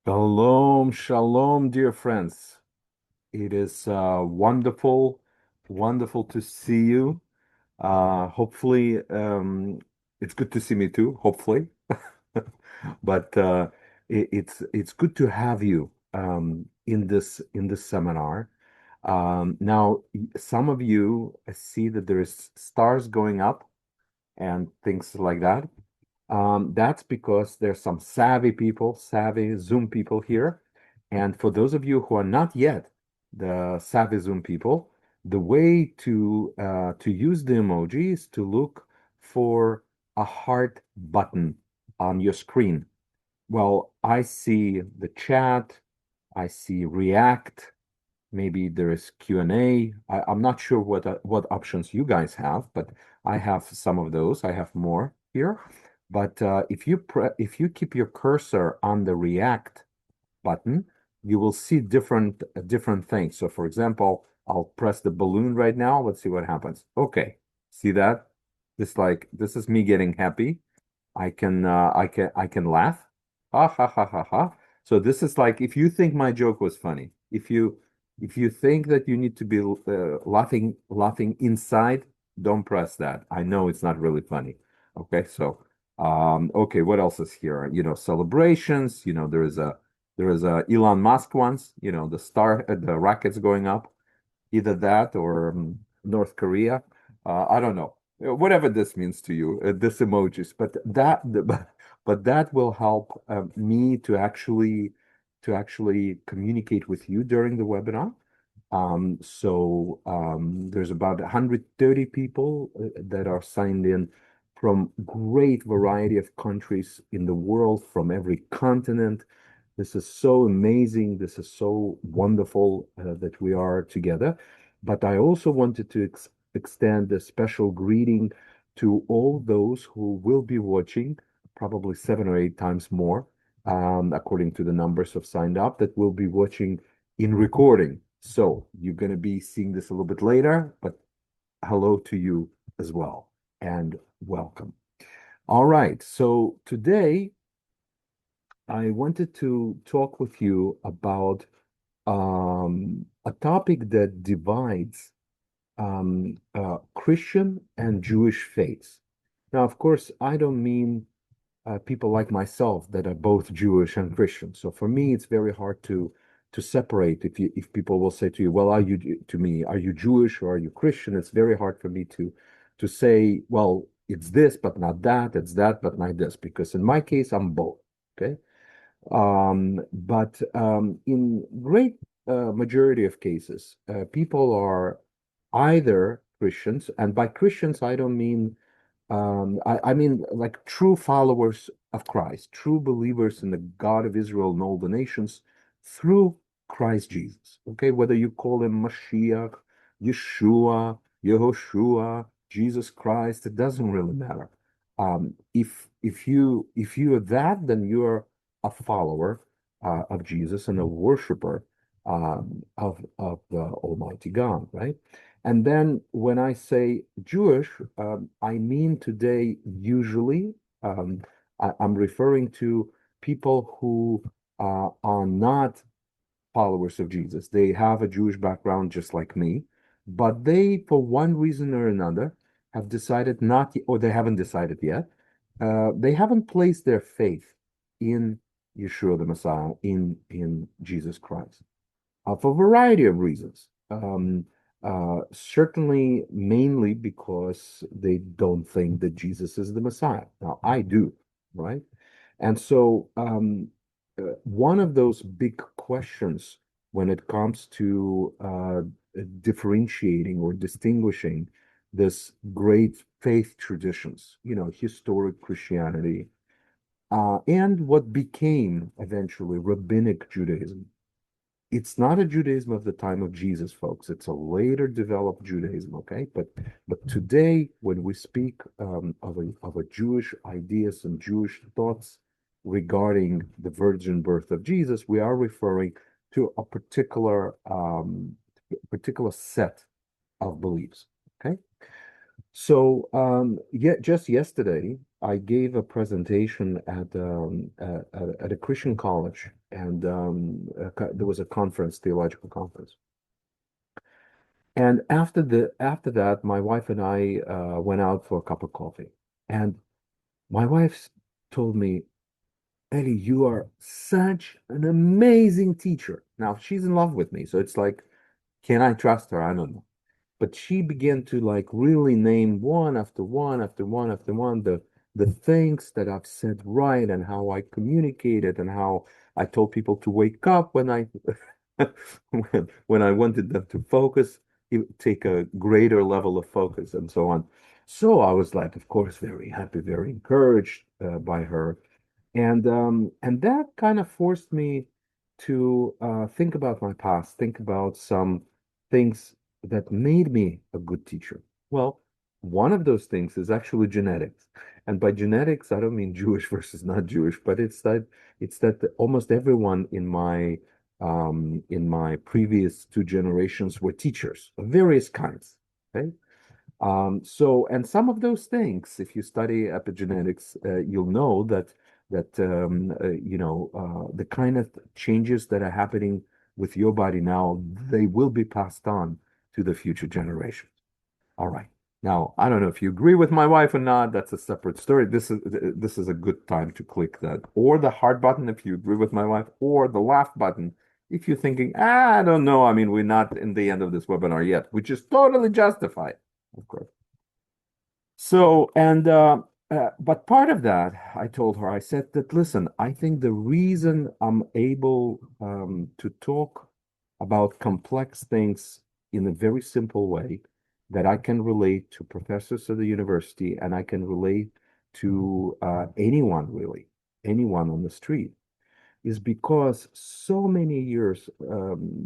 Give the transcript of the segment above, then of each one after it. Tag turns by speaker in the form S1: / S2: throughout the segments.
S1: Shalom, shalom, dear friends. It is wonderful to see you. Hopefully, it's good to see me too, hopefully. But it's good to have you in this seminar. Now, some of you see that there's stars going up and things like that. That's because there's some savvy people, savvy Zoom people here. And for those of you who are not yet the savvy Zoom people, the way to use the emoji is to look for a heart button on your screen. Well, I see the chat, I see React, maybe there is Q&A. I'm not sure what options you guys have, but I have some of those. I have more here. But if you keep your cursor on the React button, you will see different things. So for example, I'll press the balloon right now. Let's see what happens. Okay. See that? This is me getting happy. I can laugh. Ha ha ha ha ha. So this is like if you think my joke was funny, if you think that you need to be laughing inside, don't press that. I know it's not really funny. Okay, so okay, what else is here? Celebrations. There is a Elon Musk ones. The rockets going up, either that or North Korea. I don't know. Whatever this means to you, this emojis, but that will help me to actually communicate with you during the webinar. So there's about 130 people that are signed in from great variety of countries in the world, from every continent. This is so amazing. This is so wonderful that we are together. But I also wanted to extend a special greeting to all those who will be watching, probably 7 or 8 times more, according to the numbers of signed up, that will be watching in recording. So you're going to be seeing this a little bit later, but hello to you as well, and welcome. All right. So today I wanted to talk with you about a topic that divides Christian and Jewish faiths. Now, of course, I don't mean people like myself that are both Jewish and Christian. So for me, it's very hard to separate. If people will say to you, "Well, are you Jewish or are you Christian?" It's very hard for me to say, "Well, it's this but not that. It's that but not this," because in my case, I'm both. Okay. But in great majority of cases, people are either Christians, and by Christians, I don't mean I mean like true followers of Christ, true believers in the God of Israel and all the nations through Christ Jesus. Okay, whether you call him Mashiach, Yeshua, Yehoshua, Jesus Christ, it doesn't really matter. If you are that, then you're a follower of Jesus and a worshiper of the Almighty God, right? And then when I say Jewish, I mean today usually I'm referring to people who are not followers of Jesus. They have a Jewish background just like me, but they, for one reason or another, have decided not, or they haven't decided yet. They haven't placed their faith in Yeshua the Messiah, in Jesus Christ, for a variety of reasons. Certainly, mainly because they don't think that Jesus is the Messiah. Now, I do, right? And so, one of those big questions when it comes to differentiating or distinguishing this great faith traditions, historic Christianity, and what became eventually rabbinic Judaism. It's not a Judaism of the time of Jesus, folks. It's a later developed Judaism, okay? But today, when we speak of a Jewish ideas and Jewish thoughts regarding the virgin birth of Jesus, we are referring to a particular set of beliefs, okay? So, just yesterday, I gave a presentation at a Christian college, and there was a conference, theological conference. And after that, my wife and I went out for a cup of coffee. And my wife told me, Eddie, you are such an amazing teacher. Now she's in love with me, so it's like, can I trust her? I don't know. But she began to like really name one after one after one after one the things that I've said right and how I communicated and how I told people to wake up when I when I wanted them to focus, take a greater level of focus and so on. So I was like, of course, very happy, very encouraged by her. And that kind of forced me to think about my past, think about some things that made me a good teacher. Well, one of those things is actually genetics. And by genetics, I don't mean Jewish versus not Jewish, but it's that almost everyone in my previous two generations were teachers of various kinds. Okay. And some of those things, if you study epigenetics, you'll know that the kind of changes that are happening with your body now, they will be passed on to the future generations. All right. Now, I don't know if you agree with my wife or not. That's a separate story. This is a good time to click that, or the heart button if you agree with my wife, or the laugh button if you're thinking, I don't know. I mean, we're not in the end of this webinar yet, which is totally justified, of course. So, but part of that, I told her, I said that, listen, I think the reason I'm able to talk about complex things in a very simple way that I can relate to professors at the university and I can relate to anyone really, anyone on the street is because so many years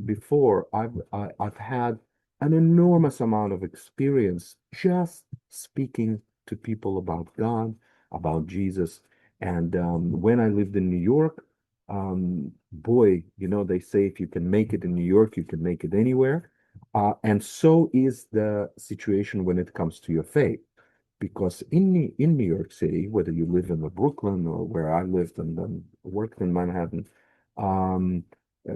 S1: before I've had an enormous amount of experience just speaking to people about God, about Jesus. And when I lived in New York, boy, they say if you can make it in New York, you can make it anywhere. And so is the situation when it comes to your faith because in New York City, whether you live in Brooklyn or where I lived and then worked in Manhattan, um, uh,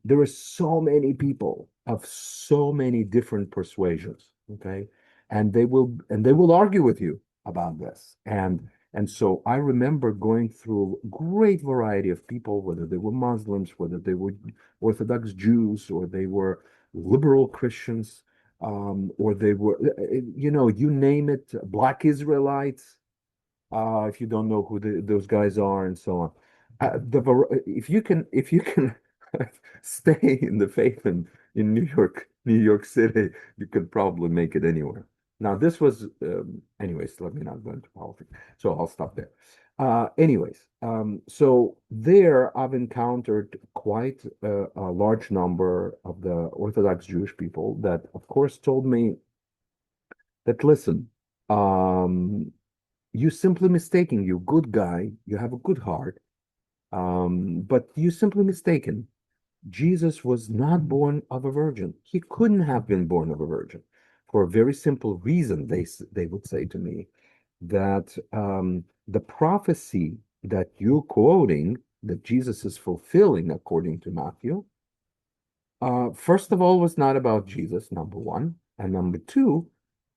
S1: there are so many people of so many different persuasions. Okay, and they will argue with you about this. And so I remember going through a great variety of people, whether they were Muslims, whether they were Orthodox Jews, or they were liberal Christians, or they were, you name it, Black Israelites, if you don't know who those guys are, and so on. If you can stay in the faith in New York City, you can probably make it anywhere. Now, this was, anyways, let me not go into politics, so I'll stop there. So there I've encountered quite a large number of the Orthodox Jewish people that, of course, told me that, listen, you're simply mistaken. You're a good guy. You have a good heart. But you're simply mistaken. Jesus was not born of a virgin. He couldn't have been born of a virgin for a very simple reason. They would say to me that the prophecy that you're quoting, that Jesus is fulfilling according to Matthew, first of all, was not about Jesus, number one. And number two,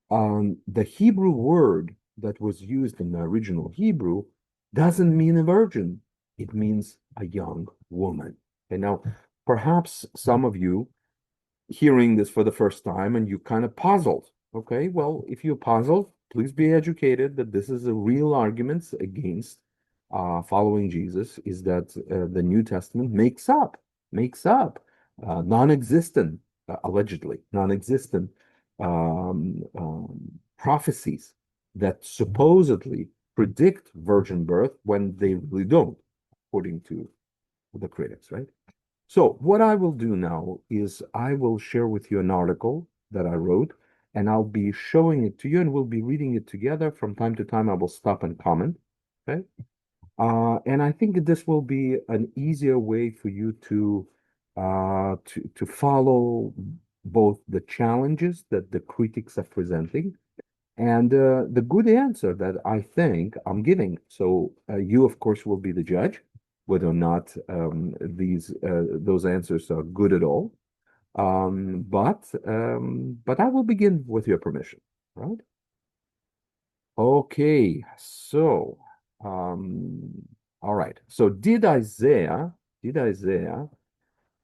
S1: the Hebrew word that was used in the original Hebrew doesn't mean a virgin. It means a young woman. And now, perhaps some of you hearing this for the first time and you kind of puzzled. Okay, well, if you're puzzled, please be educated that this is a real argument against following Jesus, is that the New Testament makes up non-existent, allegedly non-existent prophecies that supposedly predict virgin birth when they really don't, according to the critics, right? So what I will do now is I will share with you an article that I wrote, and I'll be showing it to you, and we'll be reading it together. From time to time, I will stop and comment. Okay. And I think this will be an easier way for you to follow both the challenges that the critics are presenting And the good answer that I think I'm giving, so you, of course, will be the judge whether or not those answers are good at all. But I will begin with your permission, right? Okay, so um, all right. So did Isaiah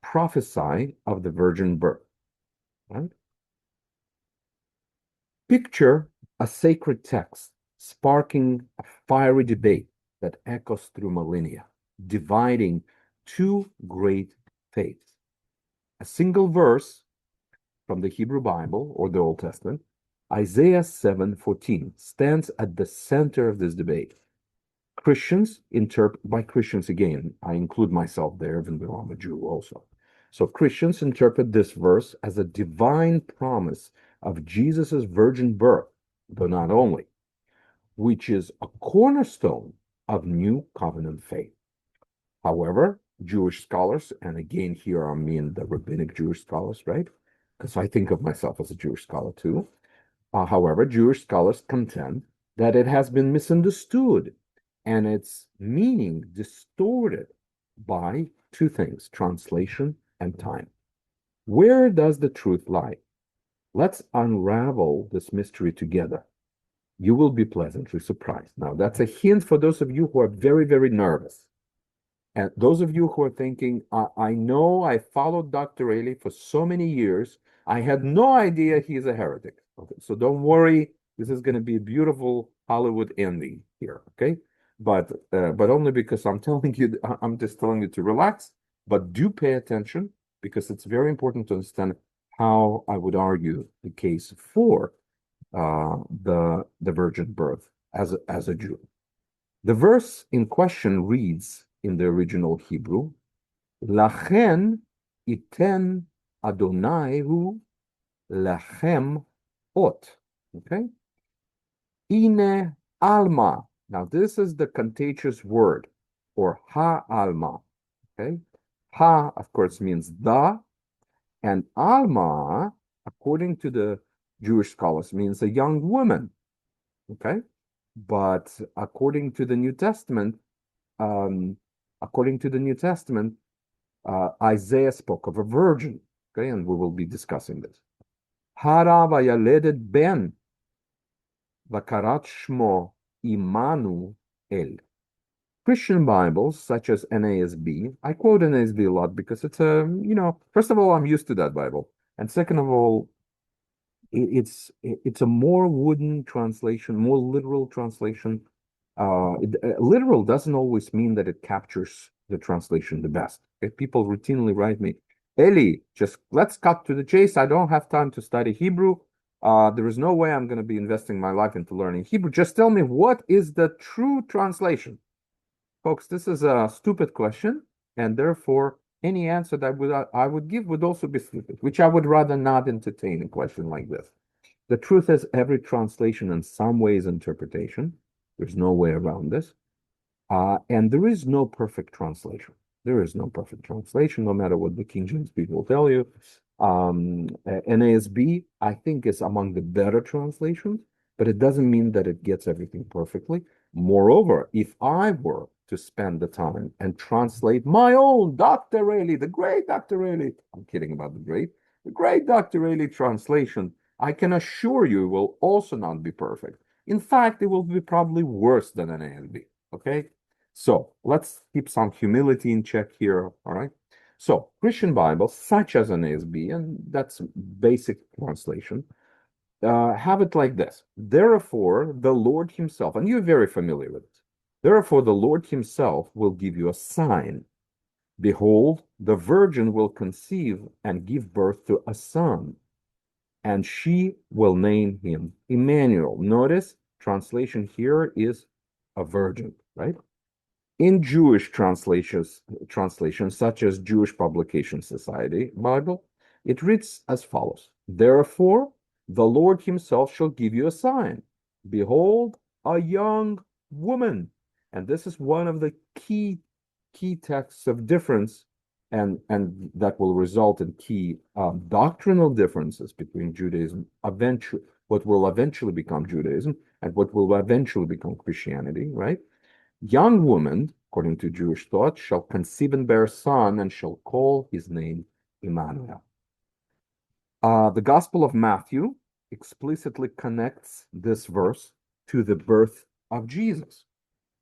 S1: prophesy of the virgin birth? Right? Picture a sacred text sparking a fiery debate that echoes through millennia, dividing two great faiths. A single verse from the Hebrew Bible or the Old Testament, Isaiah 7:14, stands at the center of this debate. Christians interpret, by Christians again, I include myself there, even though I'm a Jew also. So Christians interpret this verse as a divine promise of Jesus's virgin birth, though not only, which is a cornerstone of new covenant faith. However, Jewish scholars, and again here I mean the rabbinic Jewish scholars, right? Because I think of myself as a Jewish scholar too. However, Jewish scholars contend that it has been misunderstood and its meaning distorted by two things, translation and time. Where does the truth lie? Let's unravel this mystery together. You will be pleasantly surprised. Now, that's a hint for those of you who are very, very nervous. And those of you who are thinking, I know I followed Dr. Ailey for so many years, I had no idea he's a heretic. Okay, so don't worry, this is going to be a beautiful Hollywood ending here, okay? But only because I'm telling you, I'm just telling you to relax, but do pay attention because it's very important to understand how I would argue the case for the virgin birth as a Jew. The verse in question reads in the original Hebrew, Lachen iten Adonai hu lachem ot. Okay? Ine alma. Now, this is the contagious word, or ha alma. Okay? Ha, of course, means the, and alma, according to the Jewish scholars, means a young woman. Okay? But um, according to the New Testament, Isaiah spoke of a virgin. Okay, and we will be discussing this. Hara vayaledet ben vakarat shmo Immanuel. Christian Bibles, such as NASB, I quote NASB a lot because it's first of all, I'm used to that Bible. And second of all, it's a more wooden translation, more literal translation. Literal doesn't always mean that it captures the translation the best. Okay? People routinely write me, Eli, just let's cut to the chase. I don't have time to study Hebrew. There is no way I'm going to be investing my life into learning Hebrew. Just tell me what is the true translation. Folks, this is a stupid question, and therefore any answer that I would give would also be stupid, which I would rather not entertain a question like this. The truth is, every translation in some way is interpretation. There's no way around this. And there is no perfect translation. There is no perfect translation, no matter what the King James people tell you. NASB, I think, is among the better translations, but it doesn't mean that it gets everything perfectly. Moreover, if I were to spend the time and translate my own Dr. Ailey, the great Dr. Ailey, I'm kidding about the great Dr. Ailey translation, I can assure you it will also not be perfect. In fact, it will be probably worse than an NASB. Okay? So let's keep some humility in check here. All right. So Christian Bibles, such as an ASB, and that's basic translation, have it like this. Therefore, the Lord himself, and you're very familiar with it. Therefore, the Lord himself will give you a sign. Behold, the virgin will conceive and give birth to a son, and she will name him Emmanuel. Notice translation here is a virgin, right? In Jewish translations such as Jewish Publication Society Bible, it reads as follows: Therefore, the Lord himself shall give you a sign. Behold, a young woman. And this is one of the key texts of difference, and that will result in key doctrinal differences between Judaism eventually, what will eventually become Judaism and what will eventually become Christianity, right? Young woman, according to Jewish thought, shall conceive and bear a son and shall call his name Emmanuel. The Gospel of Matthew explicitly connects this verse to the birth of Jesus.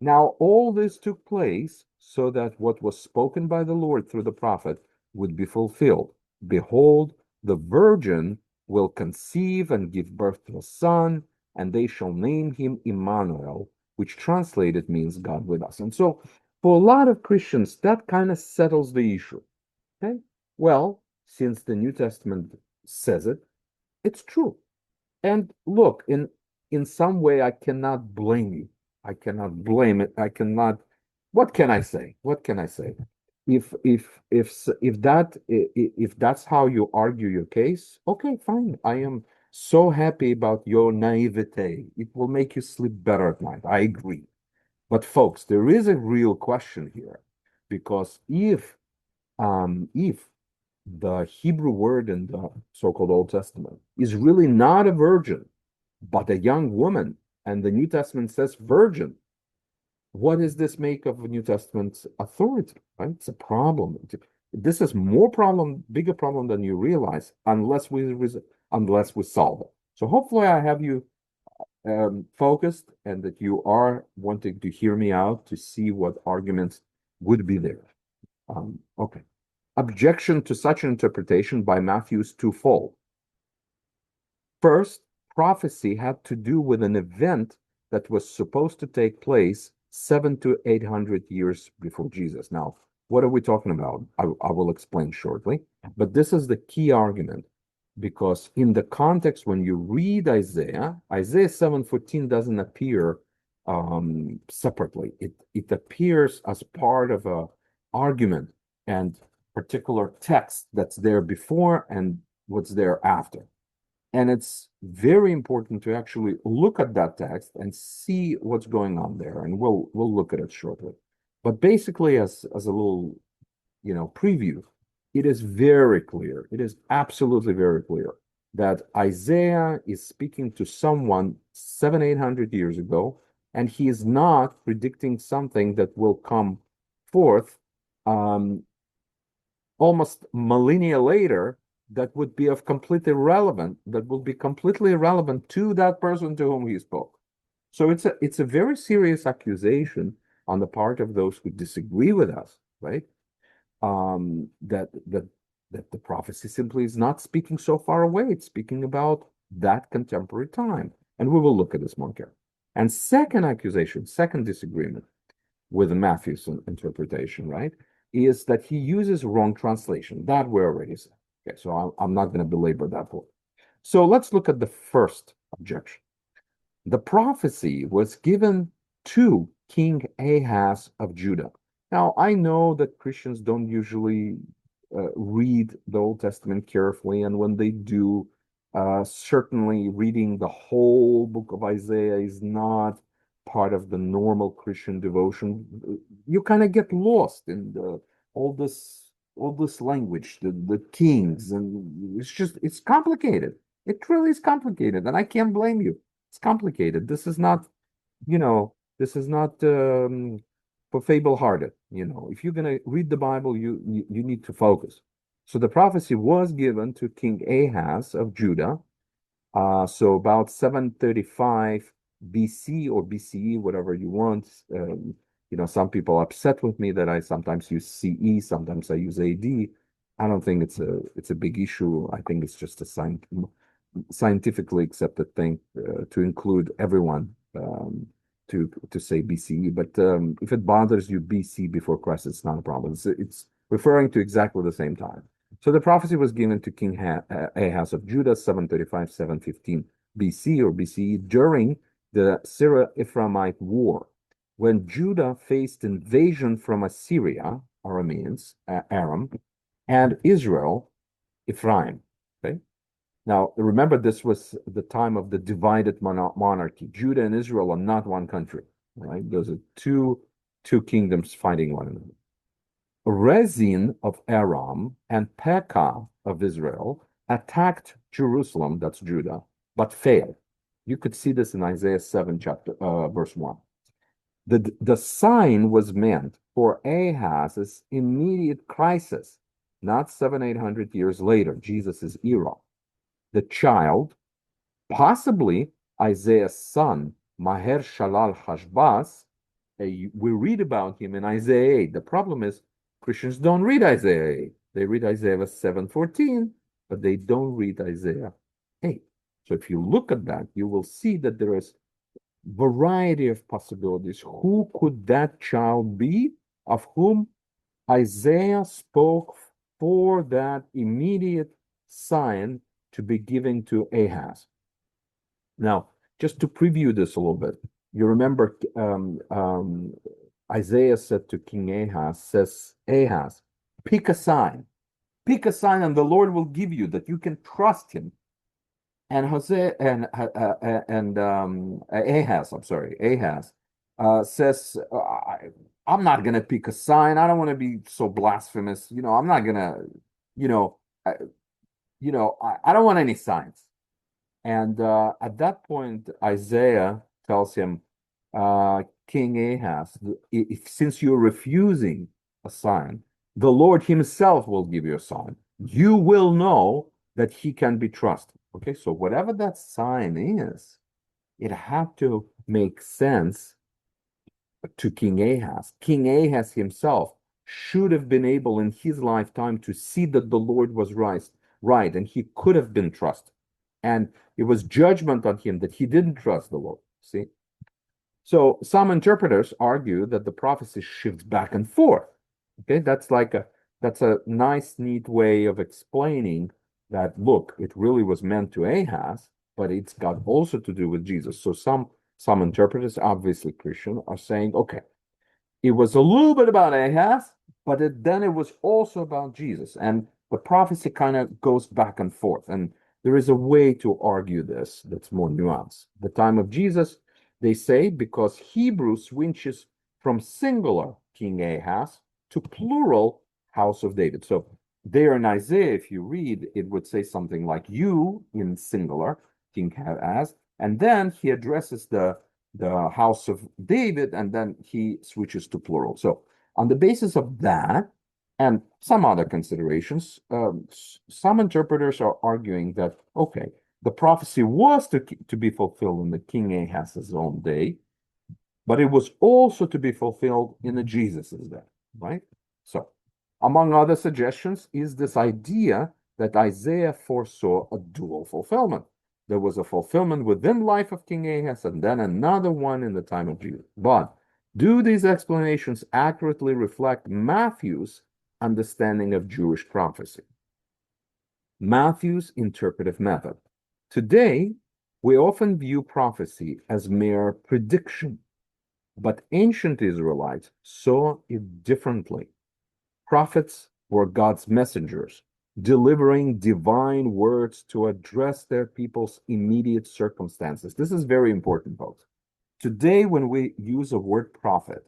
S1: Now, all this took place so that what was spoken by the Lord through the prophet would be fulfilled. Behold, the virgin will conceive and give birth to a son, and they shall name him Emmanuel, which translated means God with us. And so, for a lot of Christians, that kind of settles the issue. Okay? Well, since the New Testament says it, it's true. And look, in some way, I cannot blame you. I cannot blame it. I cannot. What can I say? What can I say? If that's how you argue your case, okay, fine. I am so happy about your naivete. It will make you sleep better at night. I agree. But folks, there is a real question here, because if the Hebrew word in the so-called Old Testament is really not a virgin, but a young woman, and the New Testament says virgin, what does this make of the New Testament's authority? Right? It's a problem. This is bigger problem than you realize, unless we solve it. So hopefully, I have you focused and that you are wanting to hear me out to see what arguments would be there. Okay. Objection to such an interpretation by Matthew is twofold. First, prophecy had to do with an event that was supposed to take place 700 to 800 years before Jesus. Now, what are we talking about? I will explain shortly, but this is the key argument, because in the context, when you read Isaiah 7:14 doesn't appear separately. It appears as part of a argument and particular text that's there before and what's there after. And it's very important to actually look at that text and see what's going on there. And we'll look at it shortly. But basically, as a little preview, it is very clear. It is absolutely very clear that Isaiah is speaking to someone 700-800 years ago, and he is not predicting something that will come forth almost millennia later that would be that will be completely irrelevant to that person to whom he spoke. So it's a very serious accusation on the part of those who disagree with us, right? That the prophecy simply is not speaking so far away. It's speaking about that contemporary time. And we will look at this more carefully. And second disagreement with Matthew's interpretation, right, is that he uses wrong translation. That we already said. Okay, so I'm not going to belabor that point. So let's look at the first objection. The prophecy was given to King Ahaz of Judah. Now, I know that Christians don't usually read the Old Testament carefully, and when they do, certainly reading the whole book of Isaiah is not part of the normal Christian devotion. You kind of get lost in all this language, the kings, and it's complicated. It really is complicated, and I can't blame you. It's complicated. This is not, for fable-hearted. If you're gonna read the Bible, you need to focus. So the prophecy was given to King Ahaz of Judah. So about 735 BC or BCE, whatever you want. Some people are upset with me that I sometimes use CE, sometimes I use AD. I don't think it's a big issue. I think it's just a scientifically accepted thing to include everyone to say BCE. But if it bothers you, BC before Christ, it's not a problem. It's referring to exactly the same time. So the prophecy was given to King Ahaz of Judah, 735, 715 BC or BCE, during the Syro-Ephraimite War, when Judah faced invasion from Assyria, Arameans, Aram, and Israel, Ephraim. Okay. Now, remember, this was the time of the divided monarchy. Judah and Israel are not one country, right? Those are two kingdoms fighting one another. Rezin of Aram and Pekah of Israel attacked Jerusalem, that's Judah, but failed. You could see this in Isaiah 7, verse 1. The sign was meant for Ahaz's immediate crisis, not 800 years later, Jesus' era. The child, possibly Isaiah's son, Maher Shalal Hashbaz, we read about him in Isaiah 8. The problem is Christians don't read Isaiah 8. They read Isaiah 7:14, but they don't read Isaiah 8. So if you look at that, you will see that there is variety of possibilities. Who could that child be of whom Isaiah spoke for that immediate sign to be given to Ahaz? Now, just to preview this a little bit, you remember Isaiah said to King Ahaz, says, Ahaz, pick a sign, and the Lord will give you that you can trust him. And Ahaz, I'm sorry, Ahaz says, I'm not going to pick a sign. I don't want to be so blasphemous. I'm not going to, you know, I, I don't want any signs. And at that point, Isaiah tells him, King Ahaz, since you're refusing a sign, the Lord himself will give you a sign. You will know that he can be trusted. Okay, so whatever that sign is, it had to make sense to King Ahaz. King Ahaz himself should have been able in his lifetime to see that the Lord was right, and he could have been trusted. And it was judgment on him that he didn't trust the Lord. See? So some interpreters argue that the prophecy shifts back and forth. Okay, that's a nice, neat way of explaining that, look, it really was meant to Ahaz, but it's got also to do with Jesus. So some interpreters, obviously Christian, are saying, okay, it was a little bit about Ahaz, but then it was also about Jesus. And the prophecy kind of goes back and forth. And there is a way to argue this that's more nuanced. The time of Jesus, they say, because Hebrew switches from singular King Ahaz to plural house of David. So there in Isaiah, if you read, it would say something like you in singular, King Ahaz, and then he addresses the house of David, and then he switches to plural. So on the basis of that, and some other considerations, some interpreters are arguing that, okay, the prophecy was to be fulfilled in the King Ahaz's own day, but it was also to be fulfilled in the Jesus's day, right? So, among other suggestions is this idea that Isaiah foresaw a dual fulfillment. There was a fulfillment within life of King Ahaz, and then another one in the time of Jesus. But do these explanations accurately reflect Matthew's understanding of Jewish prophecy? Matthew's interpretive method. Today, we often view prophecy as mere prediction, but ancient Israelites saw it differently. Prophets were God's messengers, delivering divine words to address their people's immediate circumstances. This is very important, folks. Today, when we use a word prophet,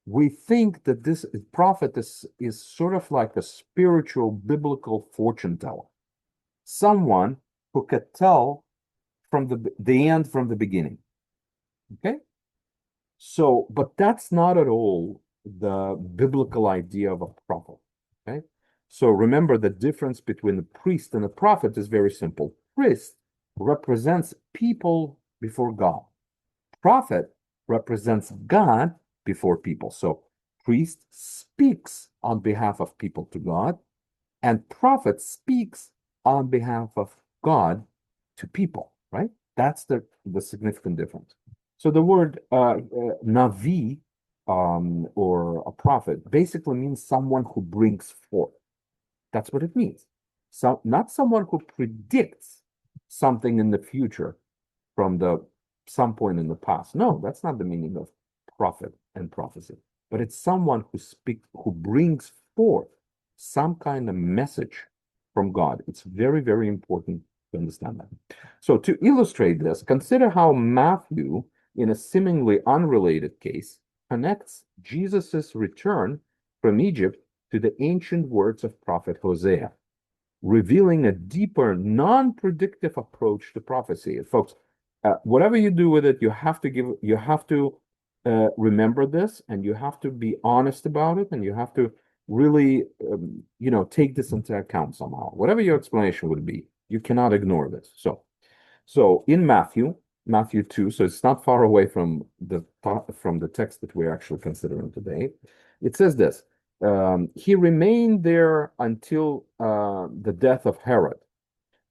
S1: we think that this prophet is sort of like a spiritual biblical fortune teller, someone who could tell from the end from the beginning. Okay? So, but that's not at all the biblical idea of a prophet. Okay? So remember, the difference between the priest and the prophet is very simple. Priest represents people before God. Prophet represents God before people. So priest speaks on behalf of people to God, and prophet speaks on behalf of God to people, right? That's the significant difference. So the word navi, or a prophet, basically means someone who brings forth. That's what it means. So not someone who predicts something in the future from some point in the past. No, that's not the meaning of prophet and prophecy. But it's someone who brings forth some kind of message from God. It's very, very important to understand that. So to illustrate this, consider how Matthew, in a seemingly unrelated case, connects Jesus's return from Egypt to the ancient words of prophet Hosea. revealing a deeper, non-predictive approach to prophecy. Folks, whatever you do with it, you have to remember this, and you have to be honest about it, and you have to really, take this into account somehow. Whatever your explanation would be, you cannot ignore this. So in Matthew 2, so it's not far away from the text that we're actually considering today. It says this, he remained there until the death of Herod.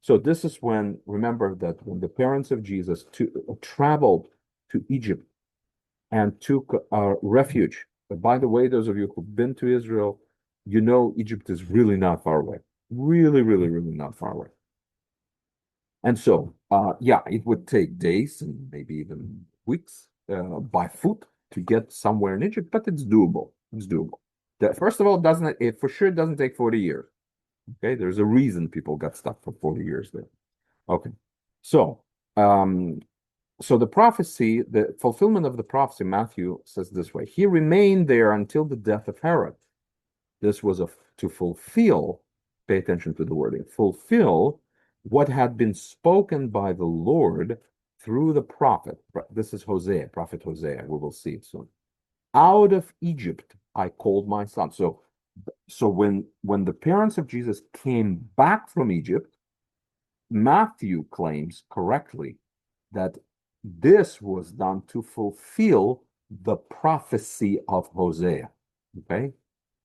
S1: So this is when, remember that when the parents of Jesus traveled to Egypt and took refuge. But by the way, those of you who've been to Israel, you know Egypt is really not far away. Really, really, really not far away. And so, yeah, it would take days and maybe even weeks by foot to get somewhere in Egypt, but it's doable. It's doable. First of all, it for sure doesn't take 40 years. Okay, there's a reason people got stuck for 40 years there. Okay, so um, so the fulfillment of the prophecy, Matthew says this way: he remained there until the death of Herod. This was to fulfill. Pay attention to the wording. Fulfill what had been spoken by the Lord through the prophet. This is Hosea, prophet Hosea. We will see it soon. Out of Egypt I called my son. So when the parents of Jesus came back from Egypt, Matthew claims correctly that this was done to fulfill the prophecy of Hosea. Okay?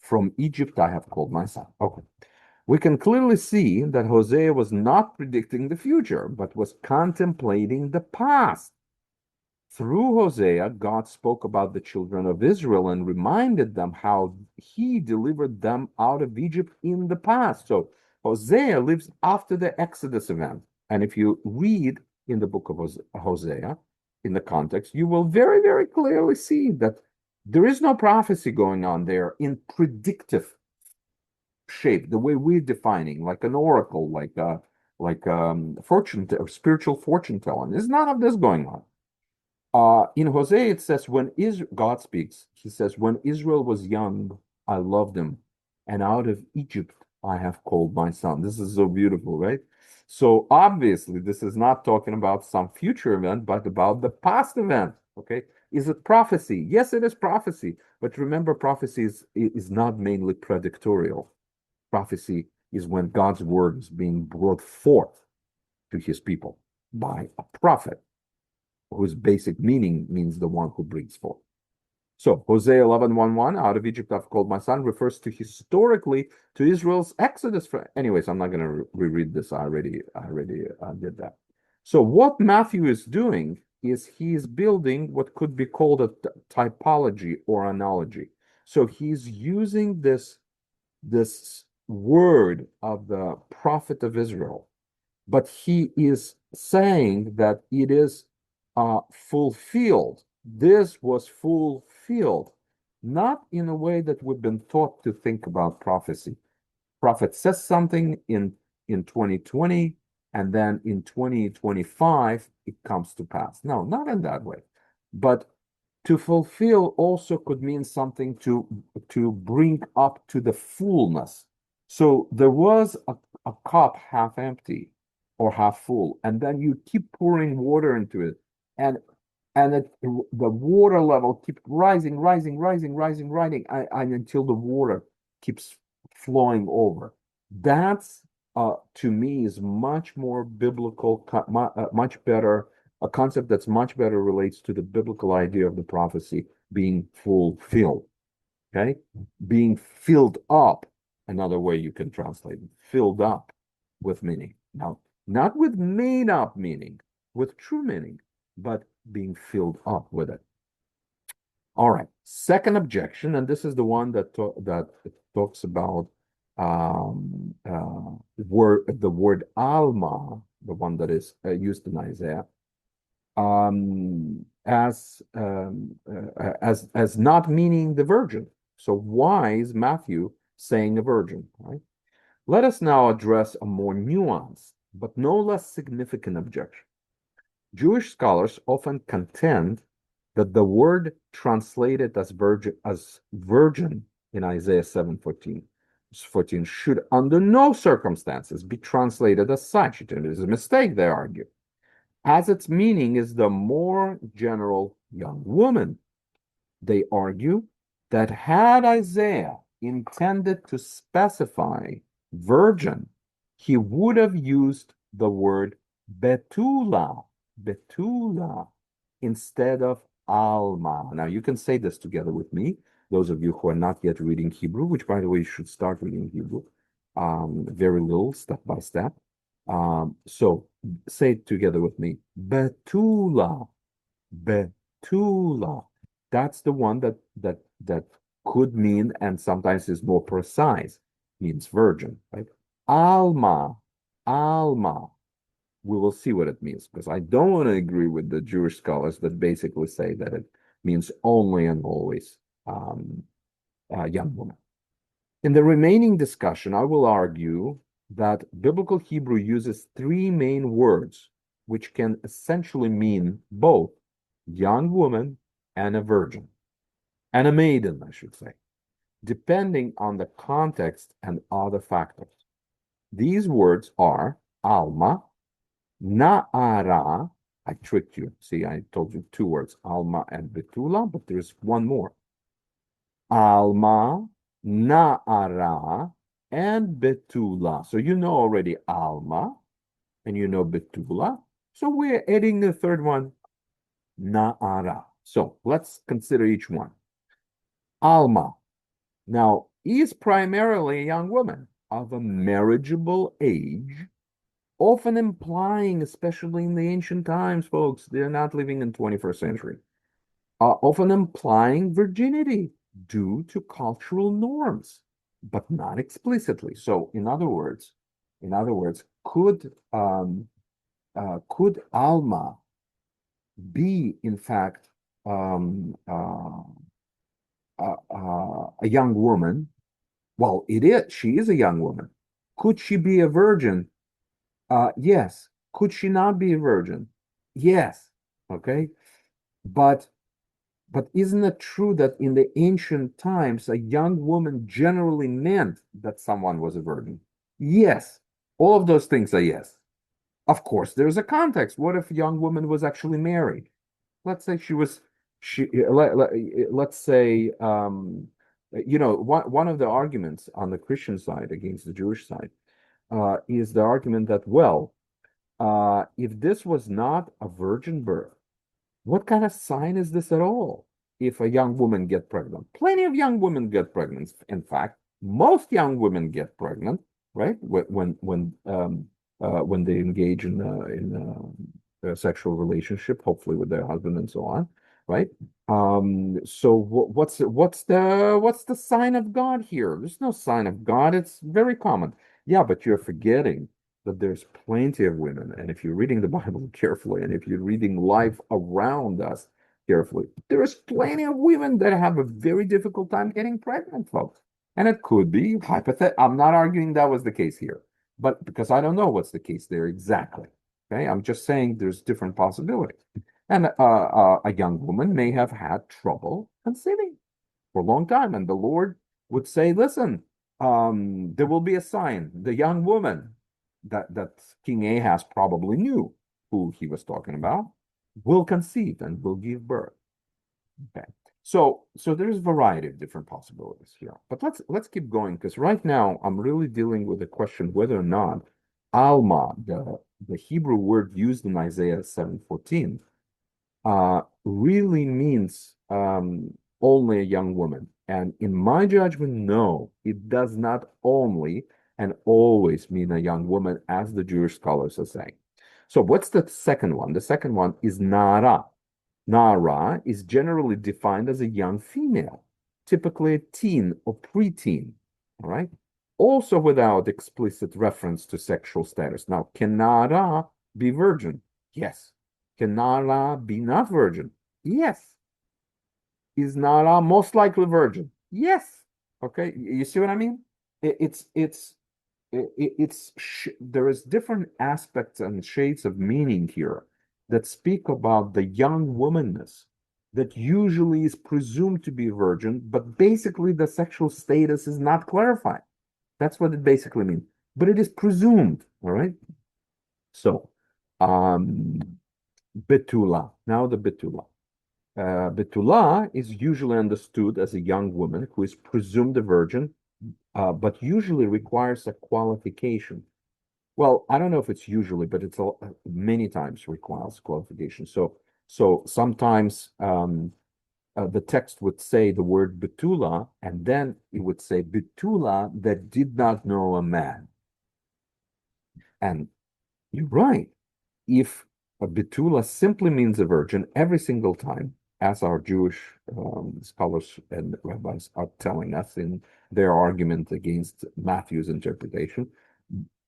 S1: From Egypt I have called my son. Okay. We can clearly see that Hosea was not predicting the future, but was contemplating the past. Through Hosea, God spoke about the children of Israel and reminded them how he delivered them out of Egypt in the past. So Hosea lives after the Exodus event. And if you read in the book of Hosea, in the context, you will very, very clearly see that there is no prophecy going on there in predictive shape, the way we're defining, like an oracle, like fortune or spiritual fortune telling. There's none of this going on. In Hosea, it says, God speaks, he says, when Israel was young, I loved him, and out of Egypt I have called my son. This is so beautiful, right? So obviously, this is not talking about some future event, but about the past event. Okay. Is it prophecy? Yes, it is prophecy. But remember, prophecy is not mainly predictorial. Prophecy is when God's word is being brought forth to his people by a prophet, whose basic meaning means the one who brings forth. So Hosea 11:1, out of Egypt I've called my son, refers to historically to Israel's exodus. Anyways, I'm not going to reread this. I already did that. So what Matthew is doing is he's building what could be called a typology or analogy. So he's using this word of the prophet of Israel, but he is saying that it is fulfilled. This was fulfilled, not in a way that we've been taught to think about prophecy. Prophet says something in 2020, and then in 2025 it comes to pass. No, not in that way. But to fulfill also could mean something to bring up to the fullness. So there was a cup half empty or half full, and then you keep pouring water into it, and the water level keeps rising, and until the water keeps flowing over. That's to me is much more biblical, much better, a concept that's much better relates to the biblical idea of the prophecy being fulfilled. Okay, being filled up. Another way you can translate it, filled up with meaning. Now, not with made up meaning, with true meaning, but being filled up with it. All right. Second objection, and this is the one that talks about the word Alma, the one that is used in Isaiah, as not meaning the virgin. So why is Matthew saying a virgin? Right. Let us now address a more nuanced but no less significant objection. Jewish scholars often contend that the word translated as virgin in Isaiah 7:14 14 should under no circumstances be translated as such. It is a mistake, they argue, as its meaning is the more general young woman. They argue that had Isaiah intended to specify virgin, he would have used the word Betula, Betula, instead of Alma. Now, you can say this together with me, those of you who are not yet reading Hebrew, which, by the way, you should start reading Hebrew, very little, step by step. So say it together with me. Betula, Betula. That's the one that could mean, and sometimes is more precise, means virgin, right? Alma, Alma. We will see what it means, because I don't want to agree with the Jewish scholars that basically say that it means only and always a young woman. In the remaining discussion, I will argue that biblical Hebrew uses three main words, which can essentially mean both young woman and a virgin, and a maiden, I should say, depending on the context and other factors. These words are Alma, Na'ara. I tricked you. See, I told you two words, Alma and Betula, but there's one more. Alma, Na'ara, and Betula. So you know already Alma, and you know Betula. So we're adding the third one, Na'ara. So let's consider each one. Alma. Now, is primarily a young woman of a marriageable age, often implying, especially in the ancient times, folks, they're not living in 21st century, often implying virginity due to cultural norms, but not explicitly. So, could Alma be, in fact, a young woman? Well, it is. She is a young woman. Could she be a virgin? Yes. Could she not be a virgin? Yes. Okay. But isn't it true that in the ancient times, a young woman generally meant that someone was a virgin? Yes. All of those things are yes. Of course, there's a context. What if a young woman was actually married? Let's say let's say one of the arguments on the Christian side against the Jewish side is the argument that, well, if this was not a virgin birth, what kind of sign is this at all? If a young woman get pregnant, plenty of young women get pregnant. In fact, most young women get pregnant, right? When they engage in a sexual relationship, hopefully with their husband and so on, right? So what's the sign of God here? There's no sign of God. It's very common. Yeah, but you're forgetting that there's plenty of women, and if you're reading the Bible carefully, and if you're reading life around us carefully, there's plenty of women that have a very difficult time getting pregnant, folks. And it could be hypothetical. I'm not arguing that was the case here, but because I don't know what's the case there exactly. Okay, I'm just saying there's different possibilities. And a young woman may have had trouble conceiving for a long time, and the Lord would say, "Listen, there will be a sign. The young woman that King Ahaz probably knew who he was talking about will conceive and will give birth." Okay. So there's a variety of different possibilities here. But let's keep going, because right now I'm really dealing with the question whether or not Alma, the Hebrew word used in Isaiah 7:14, really means only a young woman. And in my judgment, no, it does not only and always mean a young woman, as the Jewish scholars are saying. So what's the second one? The second one is Nara. Nara is generally defined as a young female, typically a teen or preteen, all right? Also without explicit reference to sexual status. Now, can Nara be virgin? Yes. Can Nara be not virgin? Yes. Is Nara most likely virgin? Yes. Okay, you see what I mean? It's there is different aspects and shades of meaning here that speak about the young womanness that usually is presumed to be virgin, but basically the sexual status is not clarified. That's what it basically means. But it is presumed, all right? So, um, Betula. Now the Betula. Betula is usually understood as a young woman who is presumed a virgin, but usually requires a qualification. Well, I don't know if it's usually, but it's many times requires qualification. So sometimes the text would say the word Betula, and then it would say Betula that did not know a man. And you're right. If a Betula simply means a virgin every single time, as our Jewish scholars and rabbis are telling us in their argument against Matthew's interpretation,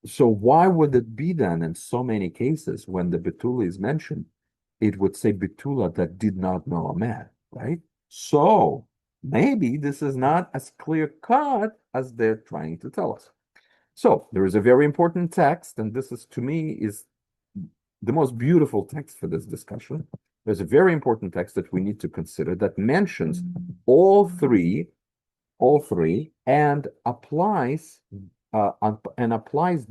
S1: so why would it be then in so many cases when the Betula is mentioned, it would say Betula that did not know a man, right? So maybe this is not as clear cut as they're trying to tell us. So there is a very important text, and this is to me is the most beautiful text for this discussion. There's a very important text that we need to consider that mentions all three, and applies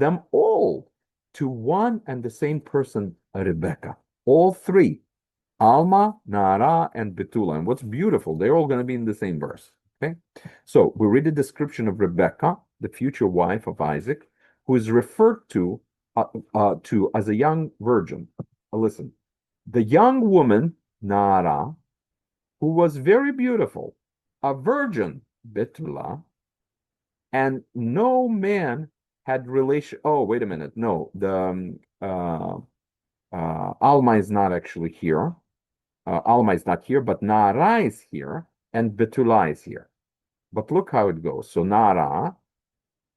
S1: them all to one and the same person, Rebecca. All three, Alma, Naara, and Betula. And what's beautiful, they're all going to be in the same verse. Okay, so we read a description of Rebecca, the future wife of Isaac, who is referred to as a young virgin. Listen, the young woman Naara, who was very beautiful, a virgin, Betula, and no man had relation. Oh, wait a minute. No, the Alma is not actually here. Alma is not here, but Nara is here, and Betula is here. But look how it goes. So Nara,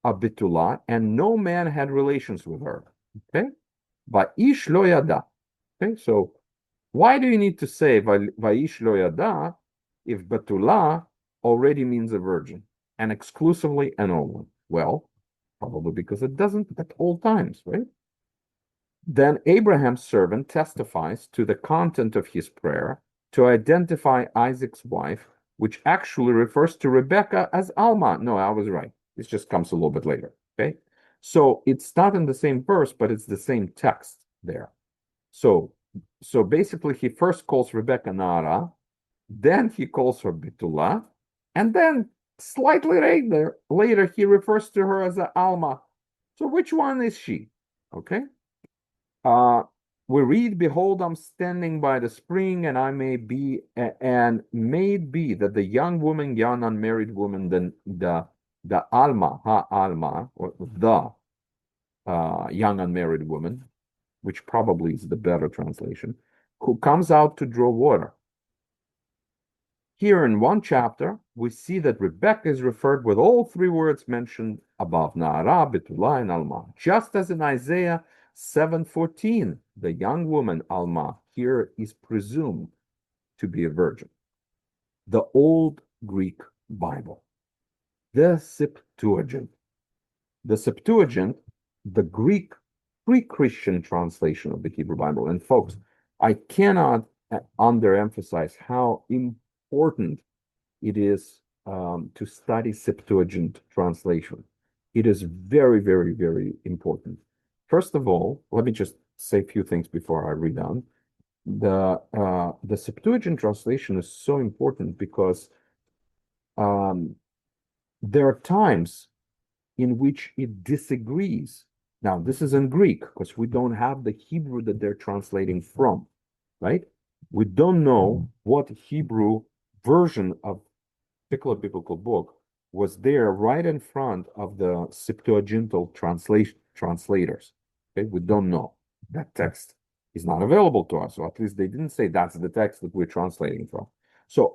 S1: a Betula, and no man had relations with her. Okay, Va'ish lo yada. Okay, so why do you need to say Va'ish lo yada if Betula already means a virgin and exclusively and only? Well, probably because it doesn't at all times, right? Then Abraham's servant testifies to the content of his prayer to identify Isaac's wife, which actually refers to Rebecca as Alma. No, I was right. This just comes a little bit later. Okay. So it's not in the same verse, but it's the same text there. So basically he first calls Rebecca Nara, then he calls her Betula, and then slightly later he refers to her as Alma. So which one is she? Okay. We read, "Behold, I'm standing by the spring, and and may it be that the young woman, young unmarried woman, the Alma, ha Alma, or the young unmarried woman, which probably is the better translation, who comes out to draw water." Here in one chapter, we see that Rebecca is referred with all three words mentioned above, Naara, Betula, and Alma, just as in Isaiah 7:14, the young woman Alma here is presumed to be a virgin. The Old Greek Bible, the Septuagint. The Septuagint, the Greek pre-Christian translation of the Hebrew Bible. And folks, I cannot underemphasize how important it is to study Septuagint translation. It is very, very, very important. First of all, let me just say a few things before I read on. The Septuagint translation is so important because there are times in which it disagrees. Now, this is in Greek because we don't have the Hebrew that they're translating from, right? We don't know what Hebrew version of particular biblical book was there right in front of the Septuagintal translators. Okay, we don't know. That text is not available to us, or at least they didn't say that's the text that we're translating from. So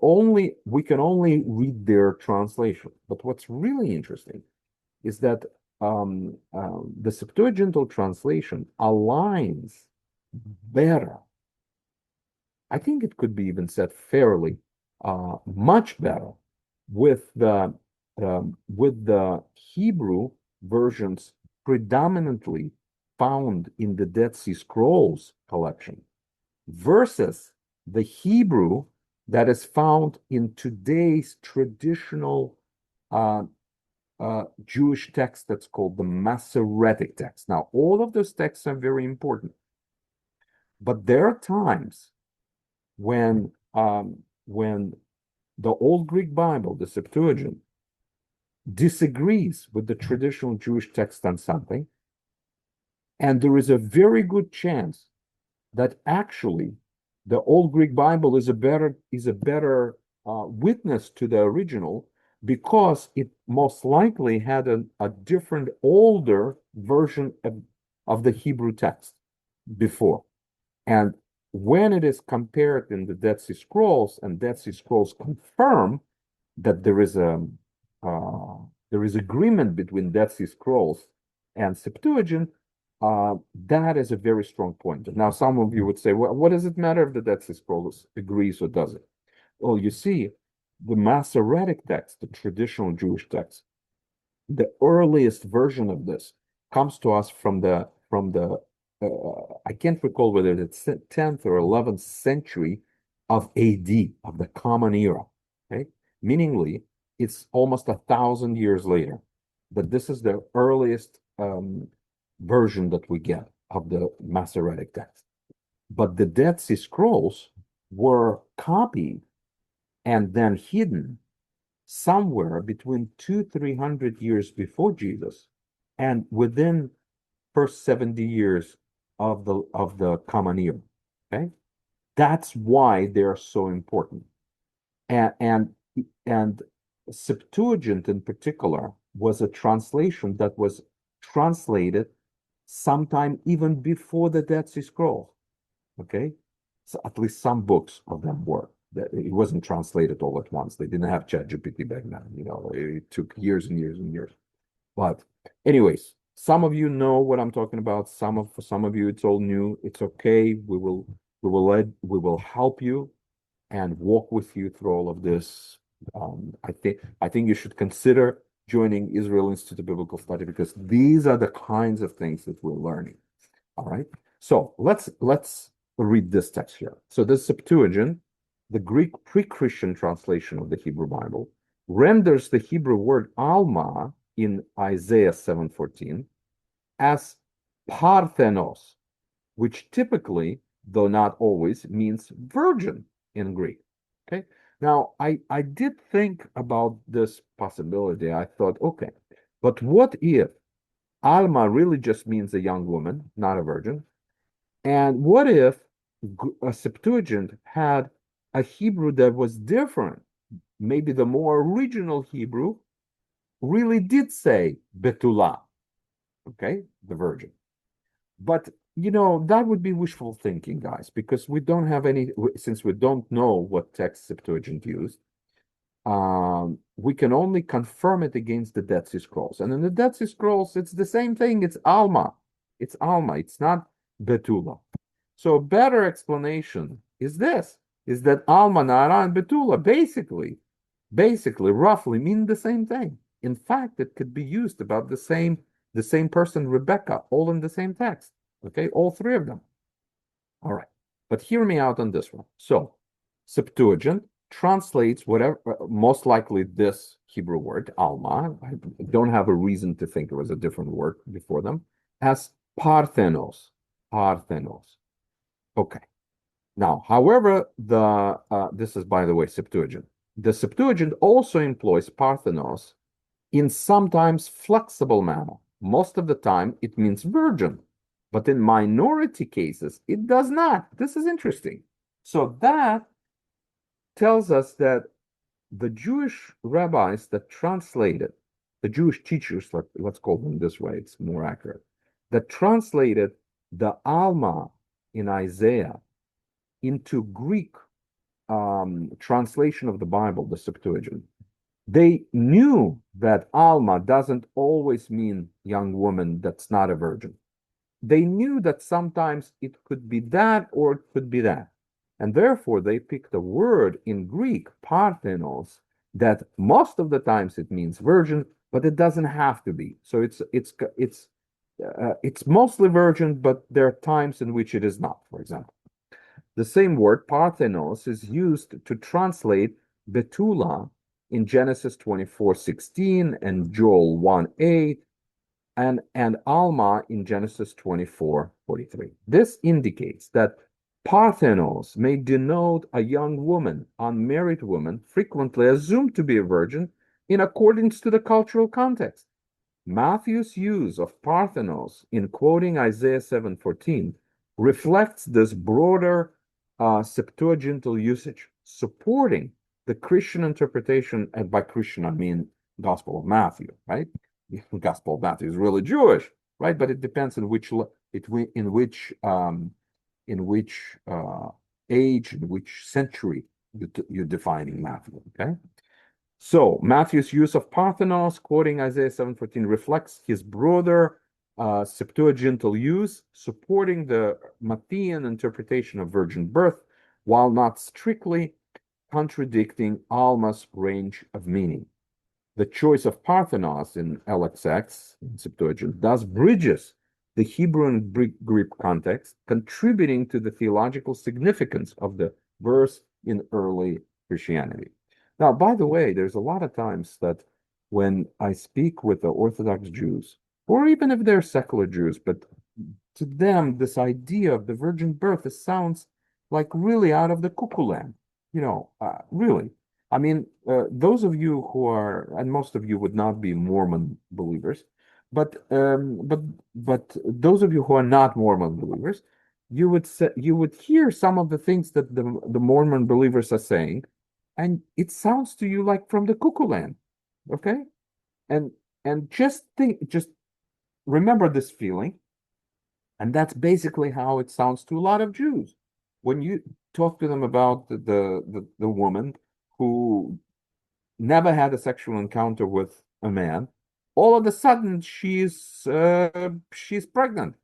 S1: we can only read their translation. But what's really interesting is that the Septuagintal translation aligns better. I think it could be even said fairly, much better with the Hebrew versions predominantly found in the Dead Sea Scrolls collection versus the Hebrew that is found in today's traditional Jewish text that's called the Masoretic text. Now, all of those texts are very important, but there are times when the Old Greek Bible, the Septuagint, disagrees with the traditional Jewish text on something, and there is a very good chance that actually the Old Greek Bible is a better witness to the original because it most likely had a different, older version of the Hebrew text before. And when it is compared in the Dead Sea Scrolls, and Dead Sea Scrolls confirm that there is agreement between Dead Sea Scrolls and Septuagint, that is a very strong point. Now, some of you would say, well, what does it matter if the Dead Sea Scrolls agrees or doesn't? Well, you see, the Masoretic text, the traditional Jewish text, the earliest version of this comes to us from the I can't recall whether it's 10th or 11th century of AD, of the Common Era. Okay, meaningly, it's almost 1,000 years later. But this is the earliest version that we get of the Masoretic text. But the Dead Sea Scrolls were copied and then hidden somewhere between 200-300 years before Jesus and within first 70 years of the Common Era. Okay, that's why they're so important. And Septuagint in particular was a translation that was translated sometime even before the Dead Sea Scrolls. Okay, so at least some books of them were. It wasn't translated all at once. They didn't have ChatGPT back then. It took years and years and years. But anyways, some of you know what I'm talking about. For some of you, it's all new. It's okay. We will help you and walk with you through all of this. I think you should consider joining Israel Institute of Biblical Study because these are the kinds of things that we're learning. All right. So let's read this text here. So the Septuagint, the Greek pre-Christian translation of the Hebrew Bible, renders the Hebrew word Alma in Isaiah 7:14 as Parthenos, which typically, though not always, means virgin in Greek. Okay. Now, I did think about this possibility. I thought, okay, but what if Alma really just means a young woman, not a virgin? And what if a Septuagint had a Hebrew that was different? Maybe the more original Hebrew really did say Betula, okay, the virgin. But that would be wishful thinking, guys, because we don't have since we don't know what text Septuagint used, we can only confirm it against the Dead Sea Scrolls. And in the Dead Sea Scrolls, it's the same thing. It's Alma. It's Alma. It's not Betula. So a better explanation is that Alma, Nara, and Betula basically, roughly mean the same thing. In fact, it could be used about the same person, Rebecca, all in the same text. Okay, all three of them. All right, but hear me out on this one. So, Septuagint translates whatever, most likely this Hebrew word, Alma, I don't have a reason to think it was a different word before them, as Parthenos. Parthenos. Okay. Now, however, this is, by the way, Septuagint. The Septuagint also employs Parthenos in sometimes flexible manner. Most of the time, it means virgin. But in minority cases, it does not. This is interesting. So that tells us that the Jewish rabbis that translated, the Jewish teachers, let's call them this way, it's more accurate, that translated the Alma in Isaiah into Greek translation of the Bible, the Septuagint, they knew that Alma doesn't always mean young woman that's not a virgin. They knew that sometimes it could be that or it could be that. And therefore, they picked a word in Greek, Parthenos, that most of the times it means virgin, but it doesn't have to be. So it's mostly virgin, but there are times in which it is not, for example. The same word, Parthenos, is used to translate Betula in Genesis 24:16 and Joel 1:8, and Alma in Genesis 24:43. This indicates that Parthenos may denote a young woman, unmarried woman, frequently assumed to be a virgin in accordance to the cultural context. Matthew's use of Parthenos in quoting Isaiah 7:14 reflects this broader Septuagintal usage, supporting the Christian interpretation, and by Christian I mean Gospel of Matthew, right? Gospel of Matthew is really Jewish, right? But it depends on in which age, in which century you're defining Matthew. Okay, so Matthew's use of Parthenos, quoting Isaiah 7:14, reflects his broader Septuagintal use, supporting the Matthean interpretation of virgin birth, while not strictly contradicting Alma's range of meaning. The choice of Parthenos in LXX, in Septuagint, thus bridges the Hebrew and Greek context, contributing to the theological significance of the verse in early Christianity. Now, by the way, there's a lot of times that when I speak with the Orthodox Jews, or even if they're secular Jews, but to them, this idea of the virgin birth sounds like really out of the cuckoo land, really. I mean, those of you who are, and most of you would not be Mormon believers, but those of you who are not Mormon believers, you would hear some of the things that the Mormon believers are saying, and it sounds to you like from the cuckoo land, okay? And just remember this feeling, and that's basically how it sounds to a lot of Jews when you talk to them about the woman who never had a sexual encounter with a man. All of a sudden, she's pregnant.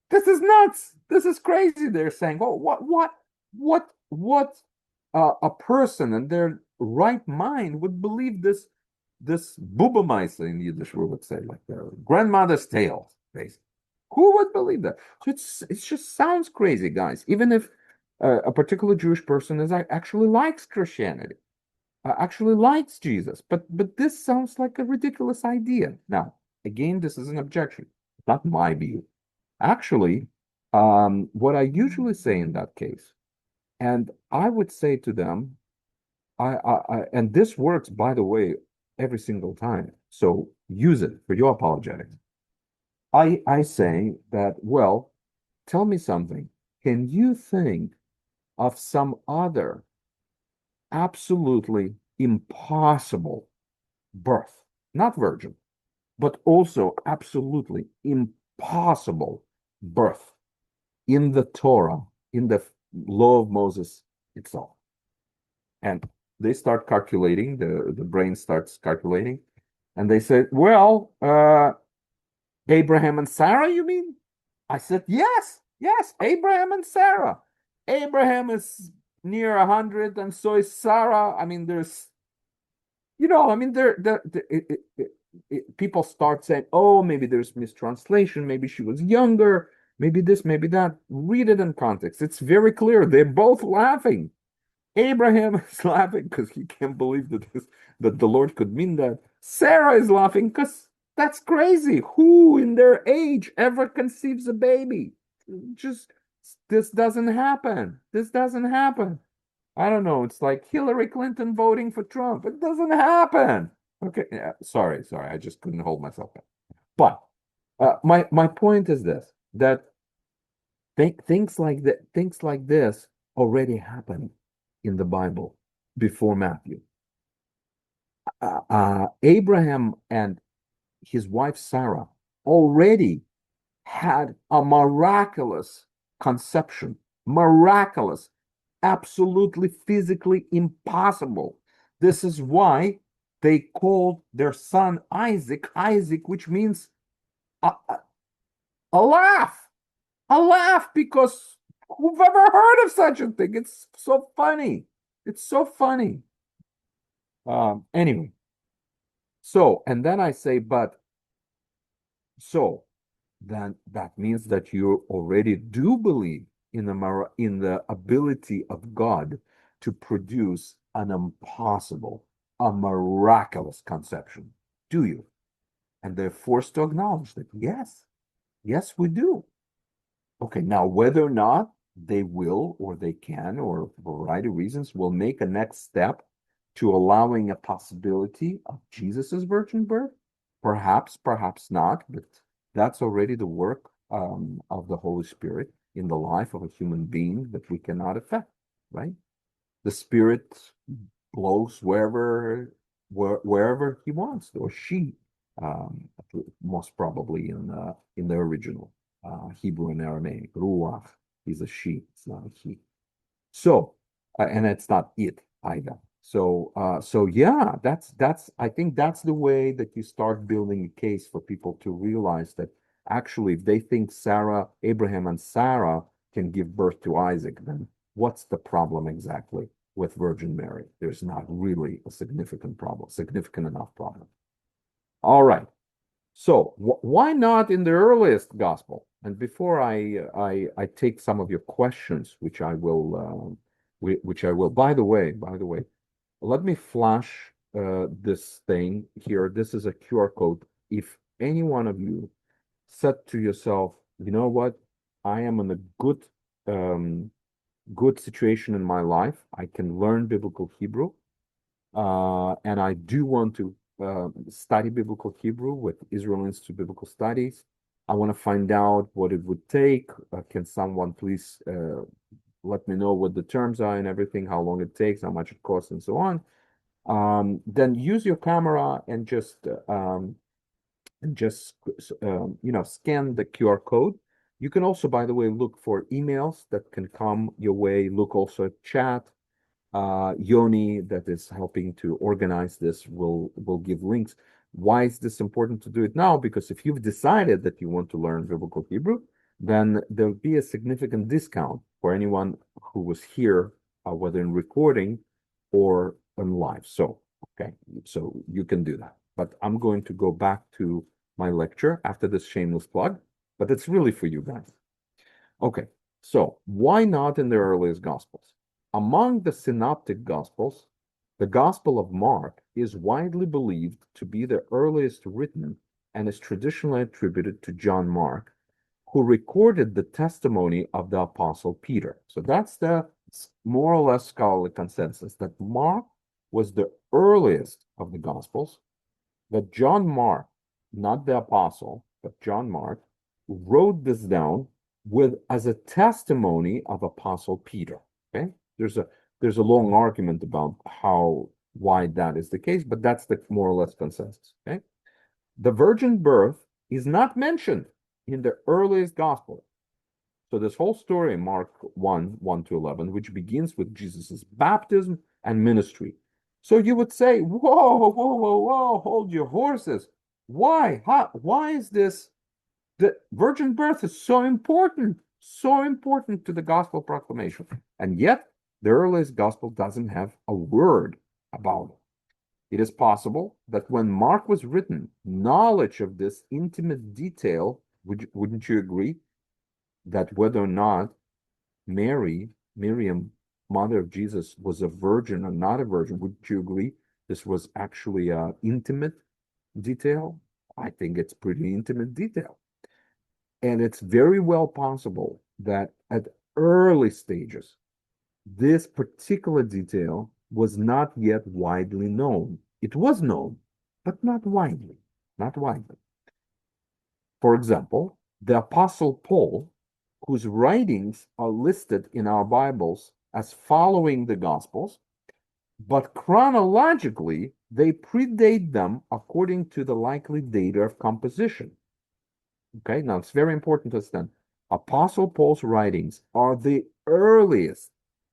S1: This is nuts. This is crazy. They're saying, "Oh, what a person in their right mind would believe this Bubameister in Yiddish we would say, like the grandmother's tale, basically. Who would believe that?" So it just sounds crazy, guys. Even if a particular Jewish person actually likes Christianity, actually likes Jesus, but this sounds like a ridiculous idea. Now, again, this is an objection, not my view. Actually, what I usually say in that case, and I would say to them, and this works, by the way, every single time. So use it for your apologetics. I say that, well, tell me something. Can you think of some other absolutely impossible birth, not virgin, but also absolutely impossible birth in the Torah, in the law of Moses itself? And they start calculating, the brain starts calculating, and they say, well, Abraham and Sarah, you mean? I said, yes, Abraham and Sarah. Abraham is near 100, and so is Sarah. I mean, people start saying, oh, maybe there's mistranslation, maybe she was younger, maybe this, maybe that. Read it in context. It's very clear. They're both laughing. Abraham is laughing because he can't believe that the Lord could mean that. Sarah is laughing because that's crazy. Who in their age ever conceives a baby? Just this doesn't happen. This doesn't happen. I don't know. It's like Hillary Clinton voting for Trump. It doesn't happen. Okay. Yeah, sorry. I just couldn't hold myself back. But my point is this: that things like this already happened in the Bible before Matthew. Abraham and his wife Sarah already had a miraculous conception, miraculous, absolutely physically impossible. This is why they called their son Isaac, which means a, a laugh, because who've ever heard of such a thing? It's so funny. It's so funny. Anyway, and then I say, then that means that you already do believe in the ability of God to produce an impossible a miraculous conception, do you? And they're forced to acknowledge that, yes, yes, we do. Okay, now whether or not they will or they can, or for a variety of reasons, will make a next step to allowing a possibility of Jesus's virgin birth, perhaps, perhaps not, but that's already the work of the Holy Spirit in the life of a human being that we cannot affect, right? The Spirit blows wherever he wants, or she, um, most probably in the original Hebrew and Aramaic. Ruach is a she, it's not a he. So, and it's not it either. So yeah, that's I think that's the way that you start building a case for people to realize that actually, if they think Abraham and Sarah can give birth to Isaac, then what's the problem exactly with Virgin Mary? There's not really a significant problem, significant enough problem. All right. So why not in the earliest gospel? And before I take some of your questions, which I will. By the way, let me flash this thing here. This is a QR code. If any one of you said to yourself, you know what, I am in a um, good situation in my life. I can learn biblical Hebrew, and I do want to study biblical Hebrew with Israel Institute Biblical Studies. I want to find out what it would take. Can someone please let me know what the terms are and everything, how long it takes, how much it costs, and so on. Then use your camera and just scan the QR code. You can also, by the way, look for emails that can come your way. Look also at chat. Yoni, that is helping to organize this, will give links. Why is this important to do it now? Because if you've decided that you want to learn biblical Hebrew, then there'll be a significant discount for anyone who was here, whether in recording or on live. So, okay, so you can do that. But I'm going to go back to my lecture after this shameless plug, but it's really for you guys. Okay, so why not in the earliest Gospels? Among the synoptic Gospels, the Gospel of Mark is widely believed to be the earliest written and is traditionally attributed to John Mark, who recorded the testimony of the Apostle Peter. So that's the more or less scholarly consensus that Mark was the earliest of the Gospels, that John Mark, not the Apostle, but John Mark, wrote this down with as a testimony of Apostle Peter. Okay, there's a long argument about why that is the case, but that's the more or less consensus. Okay, the virgin birth is not mentioned in the earliest gospel. So this whole story in Mark 1 to 11, which begins with Jesus's baptism and ministry. So you would say, whoa, whoa, whoa, whoa, hold your horses. Why? Why is this? The virgin birth is so important to the gospel proclamation. And yet, the earliest gospel doesn't have a word about it. It is possible that when Mark was written, knowledge of this intimate detail, wouldn't you agree, that whether or not Miriam, mother of Jesus, was a virgin or not a virgin, wouldn't you agree this was actually an intimate detail? I think it's pretty intimate detail. And it's very well possible that at early stages, this particular detail was not yet widely known. It was known, but not widely, not widely. For example, the Apostle Paul, whose writings are listed in our Bibles as following the Gospels, but chronologically, they predate them according to the likely data of composition. Okay, now it's very important to understand. Apostle Paul's writings are the earliest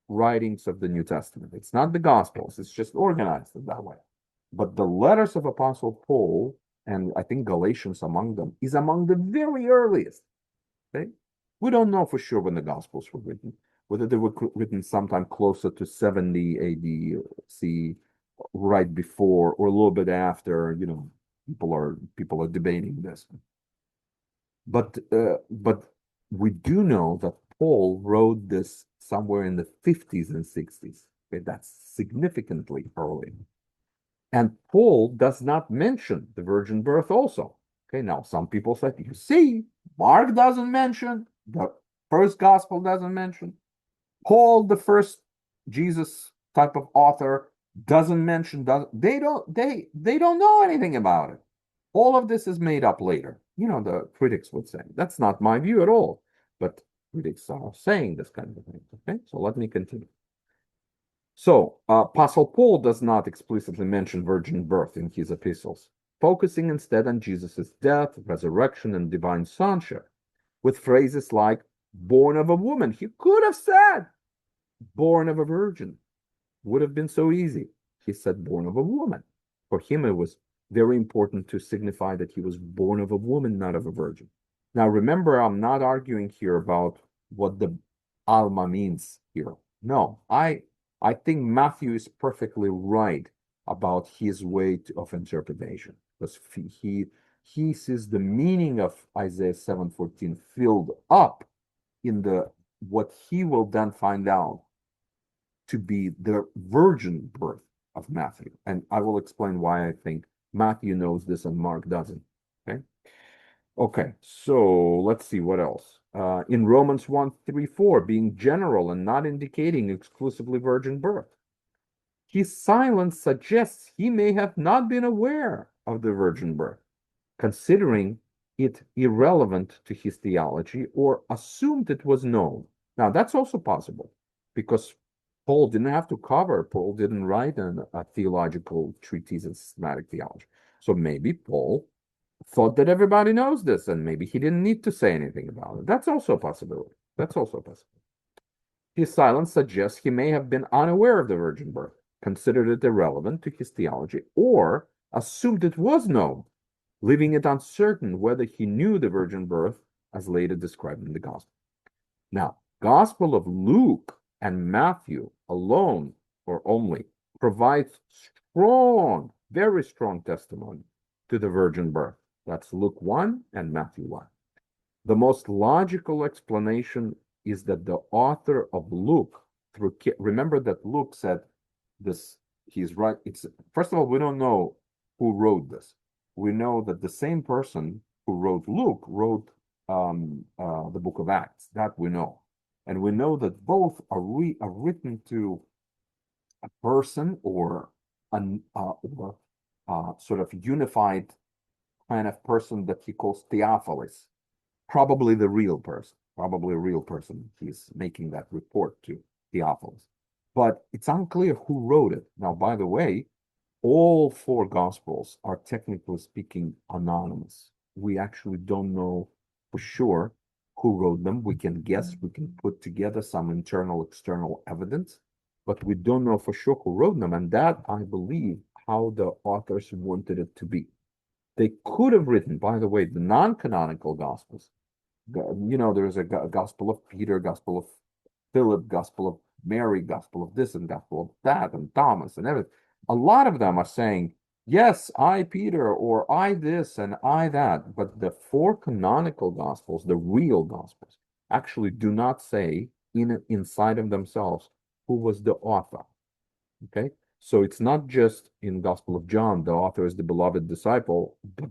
S1: writings of the New Testament. It's not the Gospels, it's just organized in that way. But the letters of Apostle Paul, and I think Galatians among them, is among the very earliest. Okay? We don't know for sure when the Gospels were written, whether they were written sometime closer to 70 AD, C, right before, or a little bit after. People are debating this. But we do know that Paul wrote this somewhere in the 50s and 60s. Okay, that's significantly early. And Paul does not mention the virgin birth also. Okay, now some people say, you see, Mark doesn't mention, the first gospel doesn't mention, Paul, the first Jesus type of author, doesn't mention, they don't know anything about it. All of this is made up later. The critics would say. That's not my view at all. But critics are saying this kind of thing. Okay, so let me continue. So, Apostle Paul does not explicitly mention virgin birth in his epistles, focusing instead on Jesus' death, resurrection, and divine sonship, with phrases like born of a woman. He could have said born of a virgin. Would have been so easy. He said born of a woman. For him, it was very important to signify that he was born of a woman, not of a virgin. Now, remember, I'm not arguing here about what the alma means here. No, I think Matthew is perfectly right about his way of interpretation, because he sees the meaning of Isaiah 7:14 filled up in the what he will then find out to be the virgin birth of Matthew. And I will explain why I think Matthew knows this and Mark doesn't. Okay. Okay, so let's see what else. In Romans 1, 3, 4, being general and not indicating exclusively virgin birth. His silence suggests he may have not been aware of the virgin birth, considering it irrelevant to his theology or assumed it was known. Now, that's also possible because Paul didn't have to cover, Paul didn't write a theological treatise in systematic theology. So maybe Paul thought that everybody knows this and maybe he didn't need to say anything about it. That's also a possibility. That's also a possibility. His silence suggests he may have been unaware of the virgin birth, considered it irrelevant to his theology, or assumed it was known, leaving it uncertain whether he knew the virgin birth as later described in the gospel. Now, Gospel of Luke and Matthew alone or only provides strong, very strong testimony to the virgin birth. That's Luke 1 and Matthew 1. The most logical explanation is that the author of Luke, remember that Luke said this, he's right. First of all, we don't know who wrote this. We know that the same person who wrote Luke wrote the book of Acts. That we know. And we know that both are written to a person or sort of unified kind of person that he calls Theophilus, probably the real person, probably a real person. He's making that report to Theophilus. But it's unclear who wrote it. Now, by the way, all four Gospels are technically speaking anonymous. We actually don't know for sure who wrote them. We can guess, we can put together some internal, external evidence, but we don't know for sure who wrote them. And that, I believe, how the authors wanted it to be. They could have written, by the way, the non-canonical Gospels. There's a Gospel of Peter, Gospel of Philip, Gospel of Mary, Gospel of this and Gospel of that, and Thomas and everything. A lot of them are saying, yes, I, Peter, or I this and I that. But the four canonical Gospels, the real Gospels, actually do not say inside of themselves who was the author. Okay? So it's not just in Gospel of John, the author is the beloved disciple, but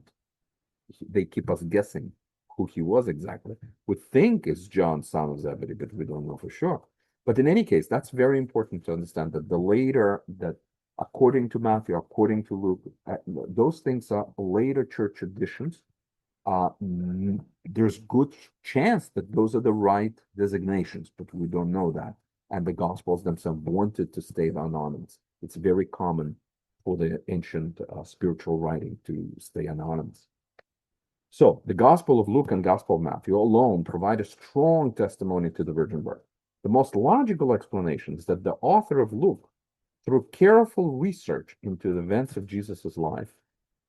S1: they keep us guessing who he was exactly. We think it's John, son of Zebedee, but we don't know for sure. But in any case, that's very important to understand that according to Matthew, according to Luke, those things are later church traditions. There's good chance that those are the right designations, but we don't know that. And the Gospels themselves wanted to stay anonymous. It's very common for the ancient spiritual writing to stay anonymous. So the Gospel of Luke and Gospel of Matthew alone provide a strong testimony to the virgin birth. The most logical explanation is that the author of Luke, through careful research into the events of Jesus' life,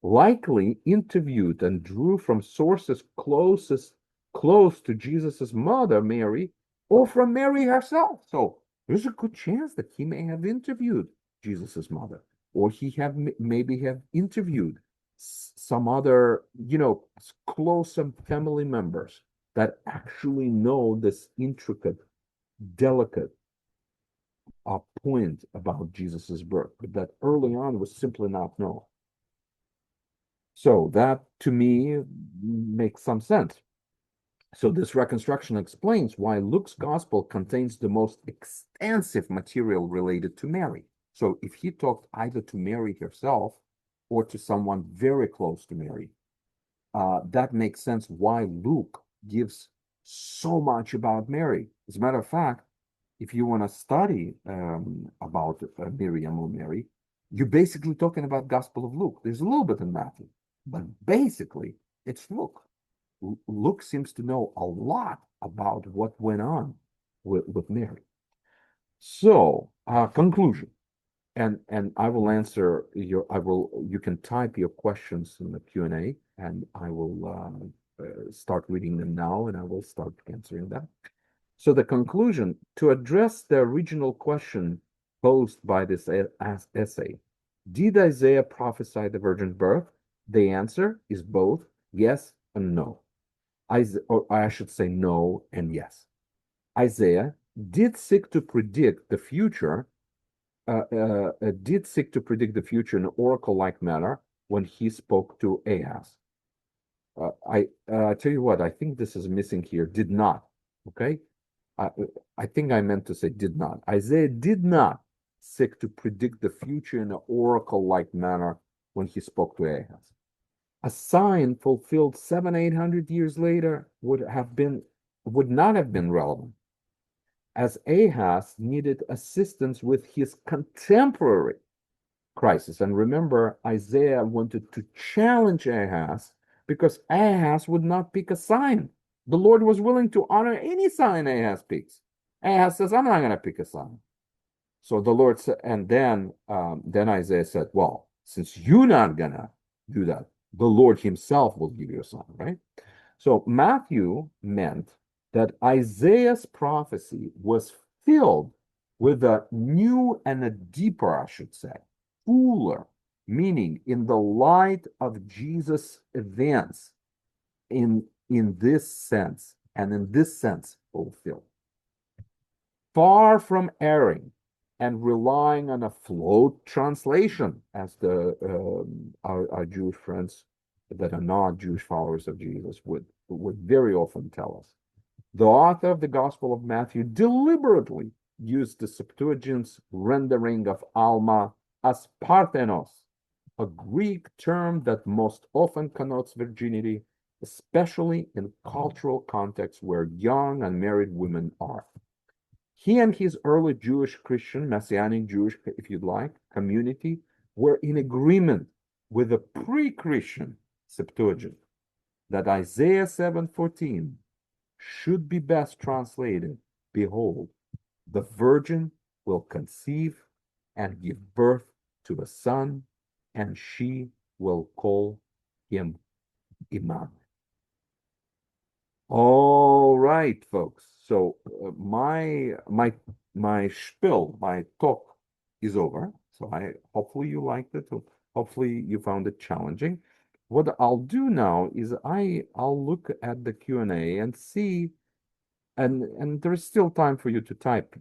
S1: likely interviewed and drew from sources close to Jesus' mother, Mary, or from Mary herself. So there's a good chance that he may have interviewed Jesus' mother, or maybe have interviewed some other, close family members that actually know this intricate, delicate point about Jesus's birth, but that early on was simply not known. So that to me makes some sense. So this reconstruction explains why Luke's gospel contains the most extensive material related to Mary. So if he talked either to Mary herself or to someone very close to Mary, that makes sense why Luke gives so much about Mary. As a matter of fact, if you want to study about Miriam or Mary, you're basically talking about Gospel of Luke. There's a little bit in Matthew, but basically it's Luke. Luke seems to know a lot about what went on with Mary. So, conclusion, and I will answer your. I will. You can type your questions in the Q&A, and I will start reading them now, and I will start answering them. So the conclusion, to address the original question posed by this essay, did Isaiah prophesy the virgin birth? The answer is both yes and no. Or I should say no and yes. Isaiah did seek to predict the future, in an oracle-like manner when he spoke to Ahaz. I tell you what, I think this is missing here. Did not. Okay, I, I think I meant to say did not. Isaiah did not seek to predict the future in an oracle-like manner when he spoke to Ahaz. A sign fulfilled 700-800 years later would not have been relevant, as Ahaz needed assistance with his contemporary crisis. And remember, Isaiah wanted to challenge Ahaz because Ahaz would not pick a sign. The Lord was willing to honor any sign Ahaz picks. Ahaz says, I'm not going to pick a sign. So the Lord said, and then Isaiah said, well, since you're not going to do that, the Lord himself will give you a sign, right? So Matthew meant that Isaiah's prophecy was filled with a new and a deeper, I should say, fuller meaning in the light of Jesus' events in this sense, and in this sense fulfilled. Far from erring and relying on a float translation, as our Jewish friends that are not Jewish followers of Jesus would very often tell us. The author of the Gospel of Matthew deliberately used the Septuagint's rendering of Alma as Parthenos, a Greek term that most often connotes virginity, especially in cultural contexts where young unmarried women are. He and his early Jewish Christian, messianic Jewish, if you'd like, community were in agreement with the pre-Christian Septuagint that Isaiah 7:14 should be best translated, behold, the virgin will conceive and give birth to a son, and she will call him Immanuel. All right, folks. So my spiel, my talk is over. So hopefully you liked it. Hopefully you found it challenging. What I'll do now is I'll look at the Q&A and see, and there is still time for you to type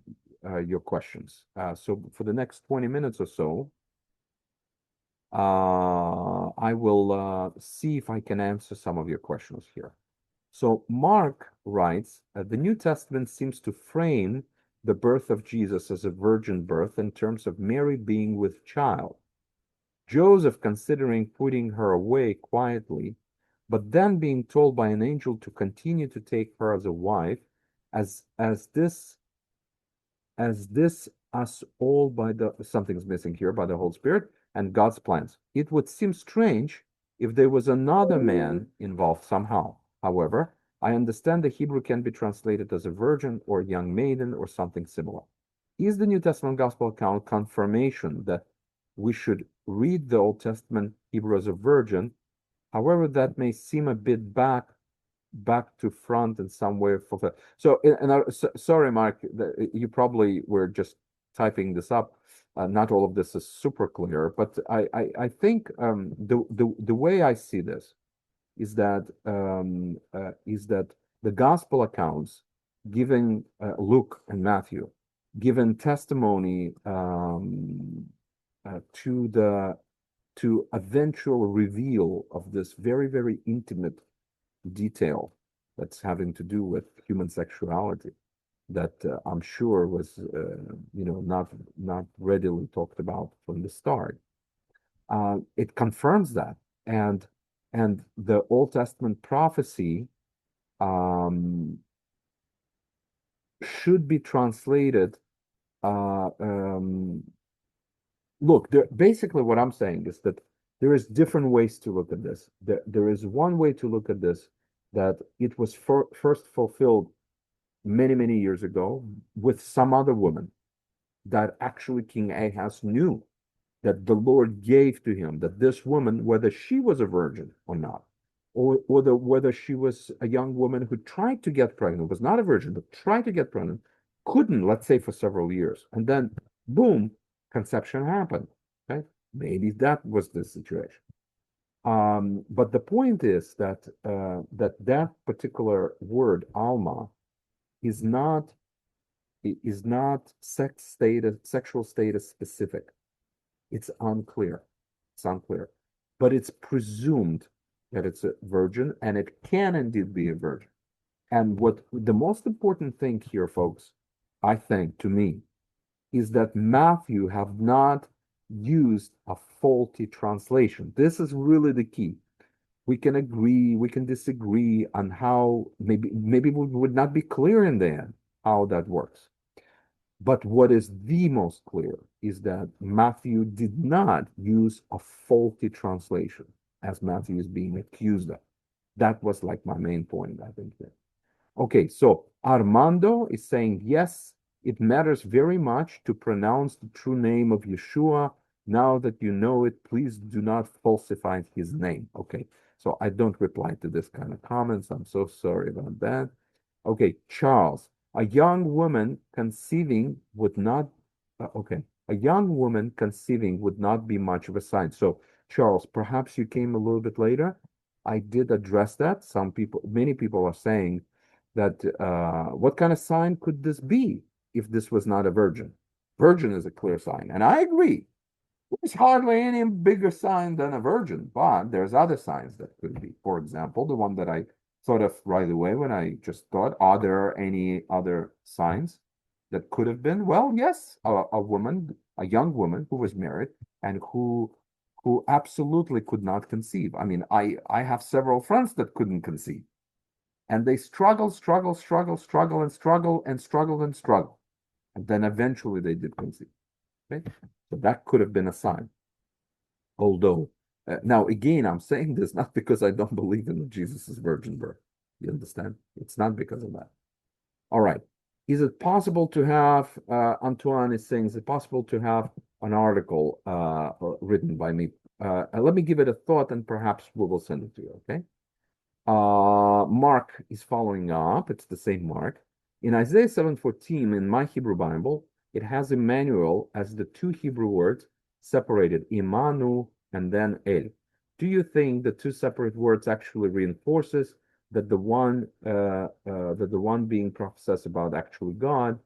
S1: your questions. So for the next 20 minutes or so, I will see if I can answer some of your questions here. So Mark writes, the New Testament seems to frame the birth of Jesus as a virgin birth in terms of Mary being with child, Joseph considering putting her away quietly, but then being told by an angel to continue to take her as a wife, as this us all by the something's missing here by the Holy Spirit and God's plans. It would seem strange if there was another man involved somehow. However, I understand the Hebrew can be translated as a virgin or young maiden or something similar. Is the New Testament Gospel account confirmation that we should read the Old Testament Hebrew as a virgin? However, that may seem a bit back to front in some way. So, sorry, Mark, you probably were just typing this up. Not all of this is super clear, but I think the way I see this is that the gospel accounts, giving Luke and Matthew, given testimony to the to eventual reveal of this very, very intimate detail that's having to do with human sexuality that I'm sure was not readily talked about from the start. It confirms that, and the Old Testament prophecy um, should be translated. Uh, um, Look, basically what I'm saying is that there is different ways to look at this. There is one way to look at this, that it was first fulfilled many, many years ago with some other woman that actually King Ahaz knew that the Lord gave to him, that this woman, whether she was a virgin or not, or whether she was a young woman who tried to get pregnant, was not a virgin, but tried to get pregnant, couldn't, let's say, for several years. And then, boom, conception happened. Okay? Maybe that was the situation. But the point is that that particular word, Alma, is not sexual status specific. It's unclear. It's unclear. But it's presumed that it's a virgin, and it can indeed be a virgin. And what the most important thing here, folks, I think to me, is that Matthew have not used a faulty translation. This is really the key. We can agree, we can disagree on how maybe we would not be clear in the end how that works. But what is the most clear is that Matthew did not use a faulty translation, as Matthew is being accused of. That was like my main point, I think. Okay, so Armando is saying, yes, it matters very much to pronounce the true name of Yeshua. Now that you know it, please do not falsify his name. Okay, so I don't reply to this kind of comments. I'm so sorry about that. Okay, Charles, a young woman conceiving would not, okay, a young woman conceiving would not be much of a sign. So, Charles, perhaps you came a little bit later. I did address that. Some people, many people are saying that what kind of sign could this be if this was not a virgin? Virgin is a clear sign, and I agree. There's hardly any bigger sign than a virgin, but there's other signs that could be. For example, the one that I thought of right away when I just thought, are there any other signs that could have been? Well, yes, a woman, a young woman who was married and who absolutely could not conceive. I mean, I have several friends that couldn't conceive. And they struggle, struggle, struggle, struggle, and struggle, and struggle, and struggle. And then eventually they did conceive. Okay? So that could have been a sign. Although, now again, I'm saying this not because I don't believe in Jesus' virgin birth. You understand? It's not because of that. All right. Is it possible to have, Antoine is saying, is it possible to have an article written by me? Let me give it a thought and perhaps we will send it to you, okay? Mark is following up. It's the same Mark. In Isaiah 7:14, in my Hebrew Bible, it has Emmanuel as the two Hebrew words separated, Imanu and then El. Do you think the two separate words actually reinforces that the one being prophesied about actually God,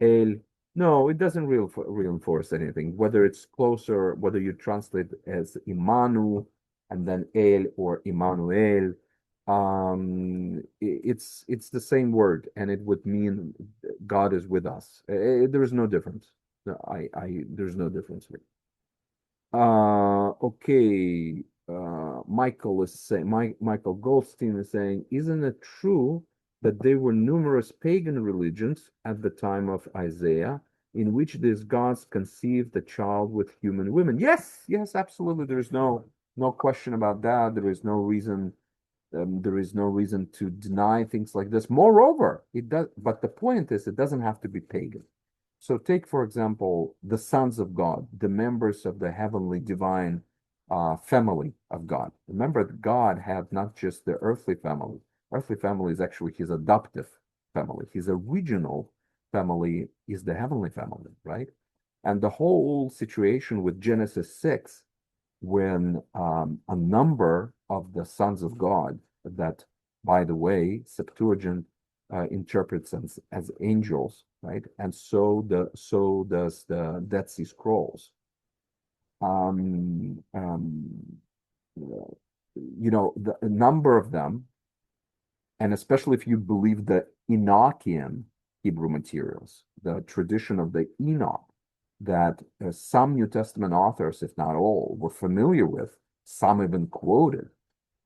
S1: El? No, it doesn't reinforce anything. Whether it's closer, whether you translate as Imanu and then El or Immanuel, it's the same word, and it would mean God is with us. There is no difference. No, there's no difference here. Okay. Michael is saying, Michael Goldstein is saying, isn't it true that there were numerous pagan religions at the time of Isaiah in which these gods conceived the child with human women? Yes, yes, absolutely. There is no question about that. There is no reason to deny things like this. Moreover, it does, but the point is, it doesn't have to be pagan. So take, for example, the sons of God, the members of the heavenly divine family of God. Remember that God had not just the earthly family. Earthly family is actually his adoptive family. His original family is the heavenly family, right? And the whole situation with Genesis 6, when a number of the sons of God that, by the way, Septuagint interprets as angels, right? And so does the Dead Sea Scrolls. Um, um, the a number of them, and especially if you believe the Enochian Hebrew materials, the tradition of the Enoch that some New Testament authors, if not all, were familiar with, some even quoted,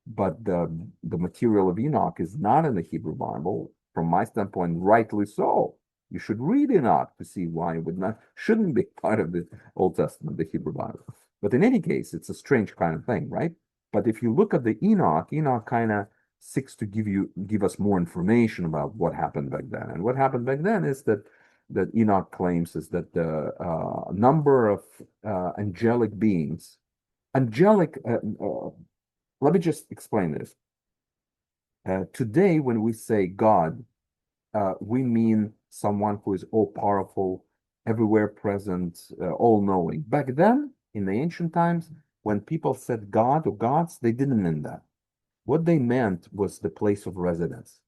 S1: but the material of Enoch is not in the Hebrew Bible. From my standpoint, rightly so. You should read Enoch to see why it would not shouldn't be part of the Old Testament, the Hebrew Bible. But in any case, it's a strange kind of thing, right? But if you look at the Enoch, Enoch kind of seeks to give us more information about what happened back then. And what happened back then is that Enoch claims is that the number of angelic beings, angelic let me just explain this. Today, when we say God, we mean someone who is all powerful, everywhere present, all knowing. Back then, in the ancient times, when people said God or gods, they didn't mean that. What they meant was the place of residence.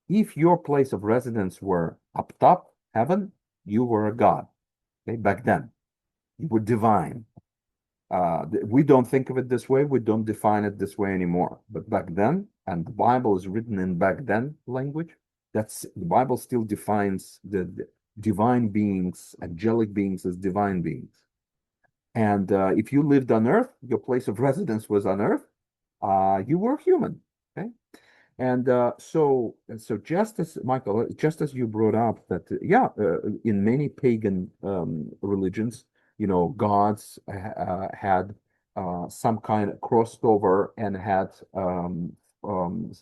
S1: If your place of residence were up top, heaven, you were a god. Okay, back then, you were divine. We don't think of it this way. We don't define it this way anymore. But back then, and the Bible is written in back then language, that's the Bible still defines the divine beings, angelic beings as divine beings. And if you lived on earth, your place of residence was on earth, you were human. Okay. And so just as Michael, just as you brought up that, yeah, in many pagan religions, gods had some kind of crossed over and had um, um,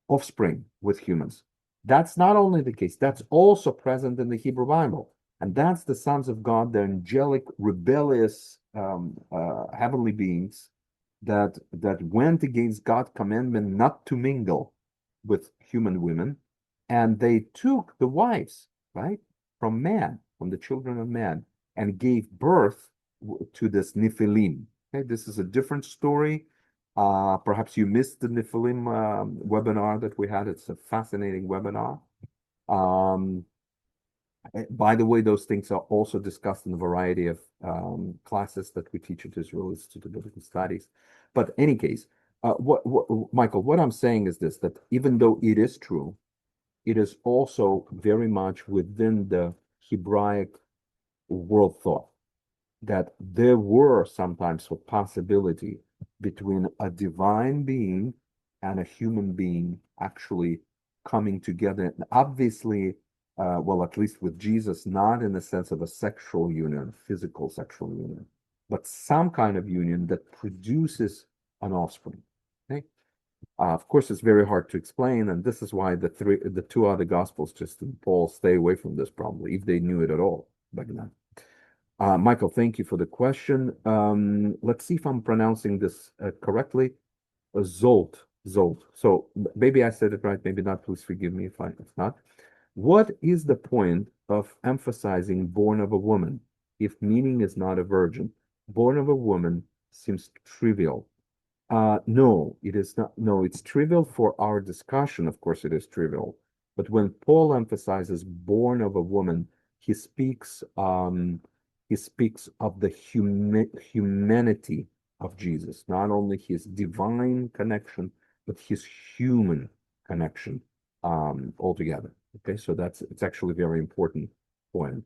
S1: offspring with humans. That's not only the case, that's also present in the Hebrew Bible. And that's the sons of God, the angelic, rebellious heavenly beings that went against God's commandment not to mingle with human women, and they took the wives, right, from man, from the children of man, and gave birth to this Nephilim. Okay, this is a different story. Perhaps you missed the Nephilim webinar that we had. It's a fascinating webinar. Um, by the way, those things are also discussed in a variety of classes that we teach at Israel Institute of Biblical Studies. But in any case, Michael, what I'm saying is this, that even though it is true, it is also very much within the Hebraic world thought that there were sometimes a possibility between a divine being and a human being actually coming together. And obviously, well, at least with Jesus, not in the sense of a sexual union, physical sexual union, but some kind of union that produces an offspring. Okay. Of course, it's very hard to explain, and this is why the two other gospels, just in Paul, stay away from this probably, if they knew it at all back then. Michael, thank you for the question. Let's see if I'm pronouncing this correctly. Zolt, Zolt. So maybe I said it right, maybe not. Please forgive me if not. What is the point of emphasizing born of a woman if meaning is not a virgin? Born of a woman seems trivial. No, it is not. No, it's trivial for our discussion. Of course, it is trivial. But when Paul emphasizes born of a woman, he speaks he speaks of the humanity of Jesus, not only his divine connection, but his human connection altogether. Okay, so it's actually a very important point.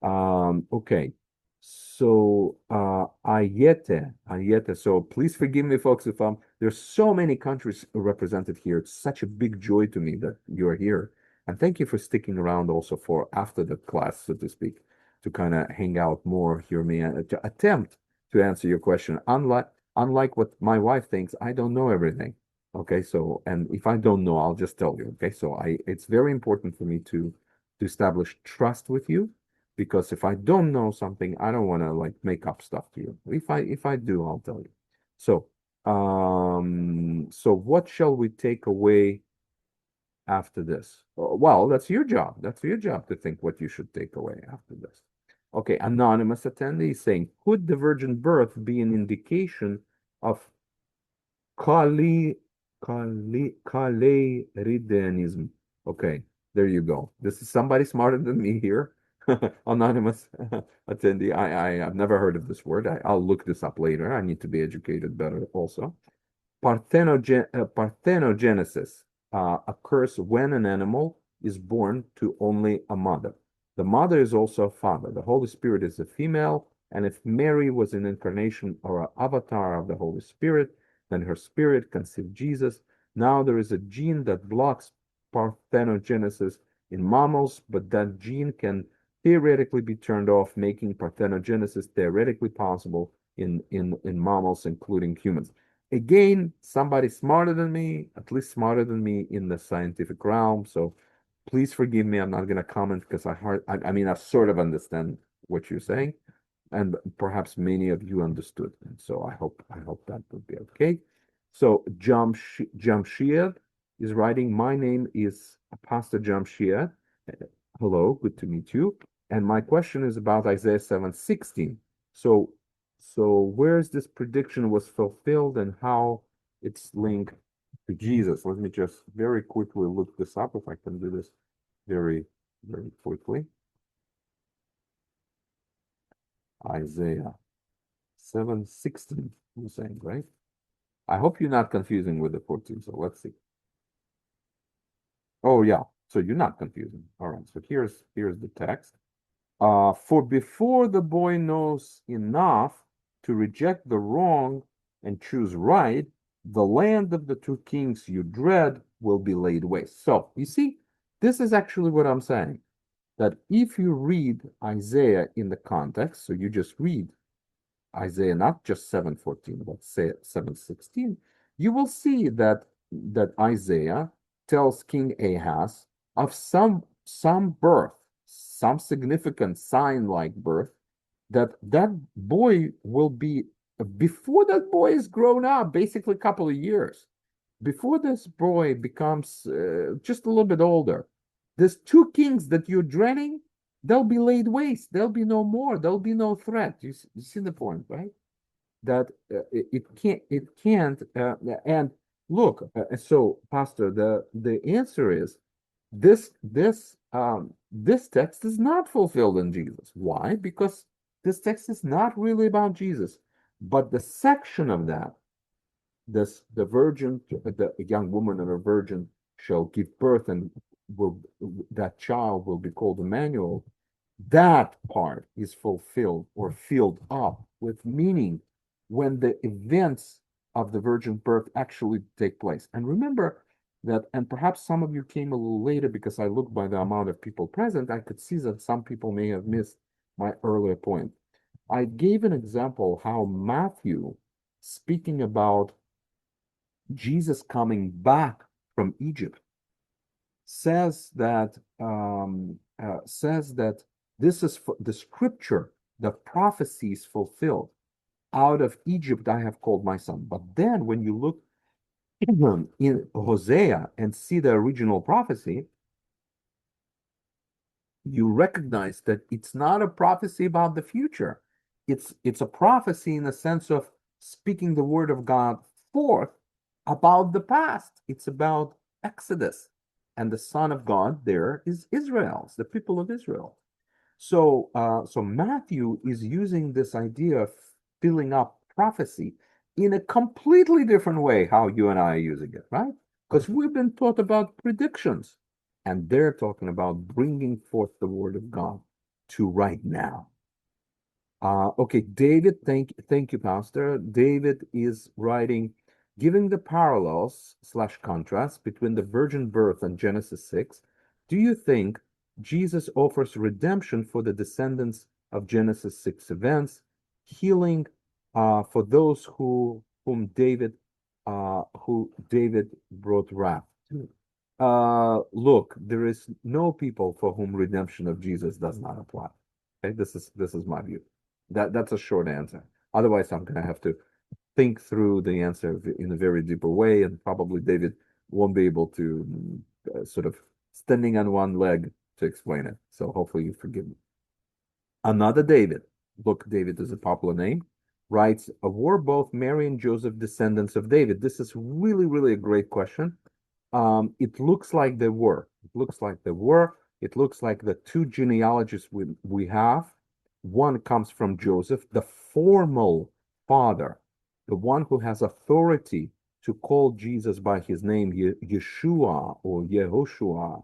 S1: Okay. So Ayete. So please forgive me, folks, if there's so many countries represented here. It's such a big joy to me that you're here. And thank you for sticking around also for after the class, so to speak, to kind of hang out more, hear me, and to attempt to answer your question. Unlike what my wife thinks, I don't know everything. Okay, so and if I don't know, I'll just tell you. Okay, so it's very important for me to establish trust with you, because if I don't know something, I don't want to like make up stuff to you. If I do, I'll tell you. So so what shall we take away after this? Well, that's your job. That's your job to think what you should take away after this. Okay, anonymous attendee saying, could the virgin birth be an indication of Kali Kalerideanism? Okay, there you go. This is somebody smarter than me here. Anonymous attendee. I've never heard of this word. I'll look this up later. I need to be educated better also. Parthenogenesis occurs when an animal is born to only a mother. The mother is also a father. The Holy Spirit is a female, and if Mary was an incarnation or an avatar of the Holy Spirit, then her spirit conceived Jesus. Now there is a gene that blocks parthenogenesis in mammals, but that gene can theoretically be turned off, making parthenogenesis theoretically possible in mammals, including humans. Again, somebody smarter than me, at least smarter than me in the scientific realm. So please forgive me. I'm not going to comment because I mean, I sort of understand what you're saying, and perhaps many of you understood. And so I hope that would be okay. So Jamshid is writing, my name is Pastor Jamshid. Hello, good to meet you. And my question is about Isaiah 7:16. So where's this prediction was fulfilled and how it's linked to Jesus? Let me just very quickly look this up if I can do this very, very quickly. Isaiah 7:16, you're saying, right? I hope you're not confusing with the 14. So let's see. Oh yeah. So you're not confusing. All right. So here's the text. For before the boy knows enough to reject the wrong and choose right, the land of the two kings you dread will be laid waste. So you see, this is actually what I'm saying. That if you read Isaiah in the context, so you just read Isaiah, not just 7:14, but say 7:16, you will see that Isaiah tells King Ahaz of some birth, some significant sign-like birth, that boy will be before that boy is grown up, basically a couple of years, before this boy becomes just a little bit older. These two kings that you're dreading, they'll be laid waste. There'll be no more. There'll be no threat. You see the point, right? That it can't. And look, so Pastor, the answer is this text is not fulfilled in Jesus. Why? Because this text is not really about Jesus, but the section of that, this the virgin, the young woman and a virgin shall give birth, and will that child will be called Emmanuel. That part is fulfilled or filled up with meaning when the events of the virgin birth actually take place. And remember that, and perhaps some of you came a little later because I looked by the amount of people present, I could see that some people may have missed my earlier point. I gave an example how Matthew, speaking about Jesus coming back from Egypt, says that this is the scripture, the prophecy is fulfilled. Out of Egypt I have called my son. But then when you look in Hosea and see the original prophecy, you recognize that it's not a prophecy about the future. It's a prophecy in the sense of speaking the word of God forth about the past. It's about Exodus. And the Son of God there is Israel, it's the people of Israel. So Matthew is using this idea of filling up prophecy in a completely different way how you and I are using it, right? Because we've been taught about predictions, and they're talking about bringing forth the word of God to right now. Okay, David, thank you, Pastor. David is writing, giving the parallels slash contrast between the virgin birth and Genesis 6. Do you think Jesus offers redemption for the descendants of Genesis 6 events, healing for those who David brought wrath to? Look, there is no people for whom redemption of Jesus does not apply. Okay, this is my view. That's a short answer. Otherwise, I'm gonna have to think through the answer in a very deeper way, and probably David won't be able to sort of standing on one leg to explain it. So hopefully you forgive me. Another David, look, David is a popular name, writes, were both Mary and Joseph descendants of David? This is really, really a great question. It looks like they were. It looks like they were. It looks like the two genealogies we have. One comes from Joseph, the formal father, the one who has authority to call Jesus by his name, Yeshua or Yehoshua.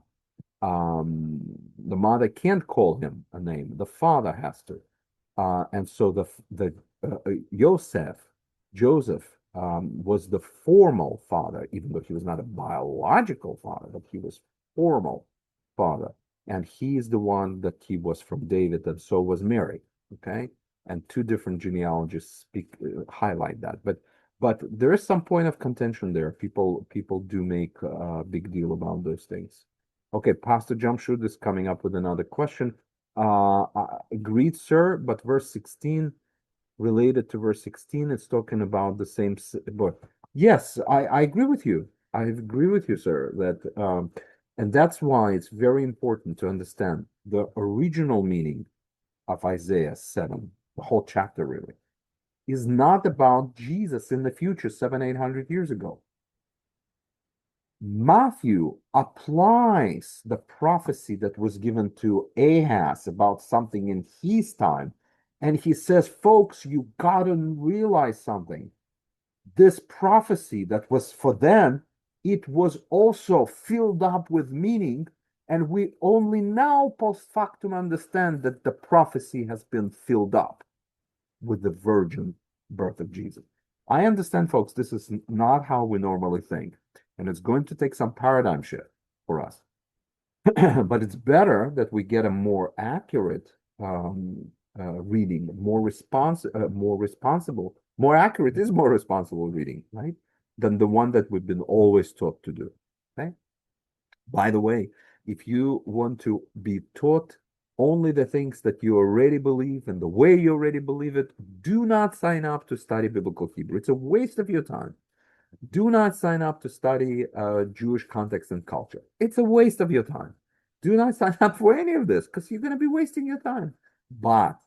S1: The mother can't call him a name. The father has to. And so the Joseph, Joseph was the formal father, even though he was not a biological father, but he was formal father. And he is the one that he was from David, and so was Mary. Okay, and two different genealogists highlight that. But there is some point of contention there. People do make a big deal about those things. Okay, Pastor Jumpshoot is coming up with another question. Agreed, sir, but verse 16, related to verse 16, it's talking about the same book. Yes, I agree with you. I agree with you, sir, that and that's why it's very important to understand the original meaning of Isaiah 7, the whole chapter really, is not about Jesus in the future, 800 years ago. Matthew applies the prophecy that was given to Ahaz about something in his time. And he says, folks, you got to realize something. This prophecy that was for them, it was also filled up with meaning. And we only now post factum understand that the prophecy has been filled up with the virgin birth of Jesus. I understand, folks, this is not how we normally think, and it's going to take some paradigm shift for us. But it's better that we get a more accurate reading, more responsible, more accurate is more responsible reading, right? Than the one that we've been always taught to do. Okay. By the way, if you want to be taught only the things that you already believe and the way you already believe it, do not sign up to study biblical Hebrew. It's a waste of your time. Do not sign up to study Jewish context and culture. It's a waste of your time. Do not sign up for any of this because you're going to be wasting your time. But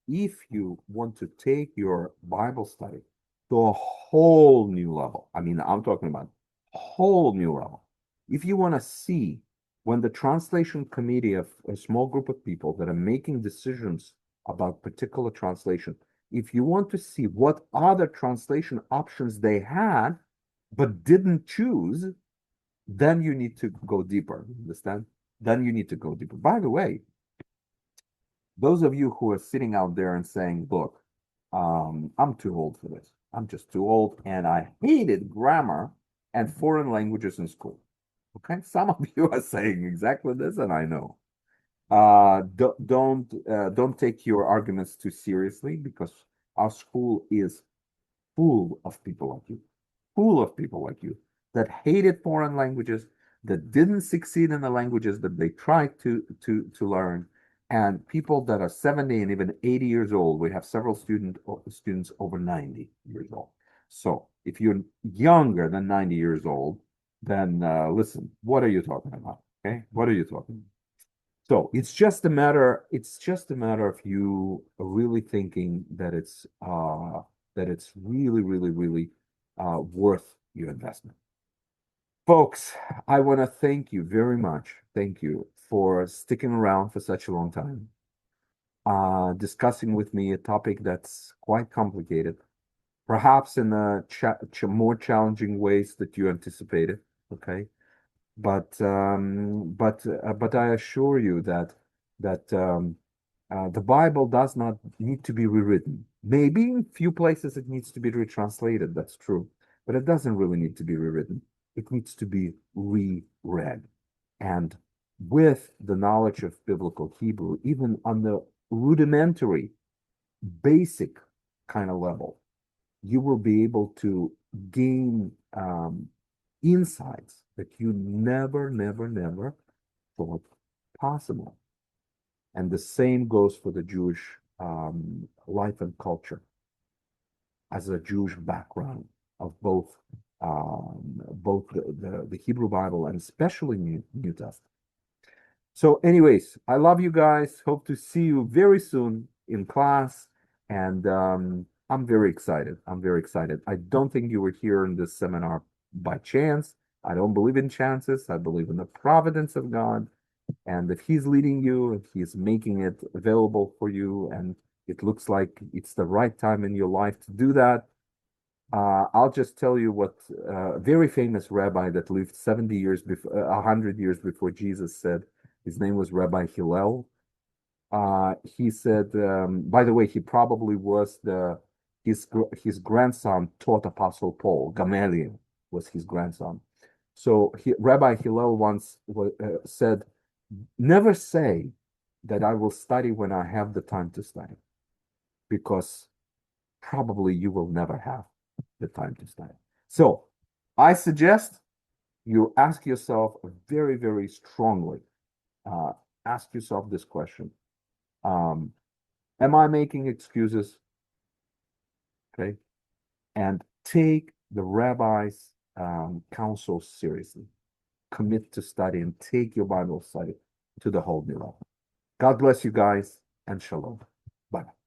S1: if you want to take your Bible study to a whole new level, I mean, I'm talking about whole new level. If you want to see when the translation committee of a small group of people that are making decisions about particular translation, if you want to see what other translation options they had but didn't choose, then you need to go deeper. Understand? Then you need to go deeper. By the way, those of you who are sitting out there and saying, look, I'm too old for this. I'm just too old, and I hated grammar and foreign languages in school. Okay, some of you are saying exactly this, and I know. Don't take your arguments too seriously because our school is full of people like you, full of people like you that hated foreign languages, that didn't succeed in the languages that they tried to learn, and people that are 70 and even 80 years old. We have several students over 90 years old. So if you're younger than 90 years old, then listen, what are you talking about? Okay, what are you talking about? So it's just a matter of you really thinking that it's really, really, really worth your investment. Folks, I want to thank you very much. Thank you for sticking around for such a long time, discussing with me a topic that's quite complicated, perhaps in a more challenging ways that you anticipated. Okay. But I assure you that the Bible does not need to be rewritten. Maybe in few places it needs to be retranslated. That's true, but it doesn't really need to be rewritten. It needs to be reread, and with the knowledge of biblical Hebrew, even on the rudimentary, basic kind of level, you will be able to gain insights that you never, never, never thought possible. And the same goes for the Jewish life and culture as a Jewish background of both the Hebrew Bible and especially New Testament. So, anyways, I love you guys. Hope to see you very soon in class. And I'm very excited. I'm very excited. I don't think you were here in this seminar by chance. I don't believe in chances. I believe in the providence of God. And if he's leading you, if he's making it available for you, and it looks like it's the right time in your life to do that, I'll just tell you what a very famous rabbi that lived 70 years before, 100 years before Jesus said. His name was Rabbi Hillel. He said, by the way, he probably was his grandson taught Apostle Paul. Gamaliel was his grandson. So Rabbi Hillel once said, never say that I will study when I have the time to study, because probably you will never have the time to study. So I suggest you ask yourself very, very strongly, uh, ask yourself this question. Am I making excuses? Okay. And take the rabbi's counsel seriously. Commit to study and take your Bible study to the whole new level. God bless you guys, and shalom. Bye.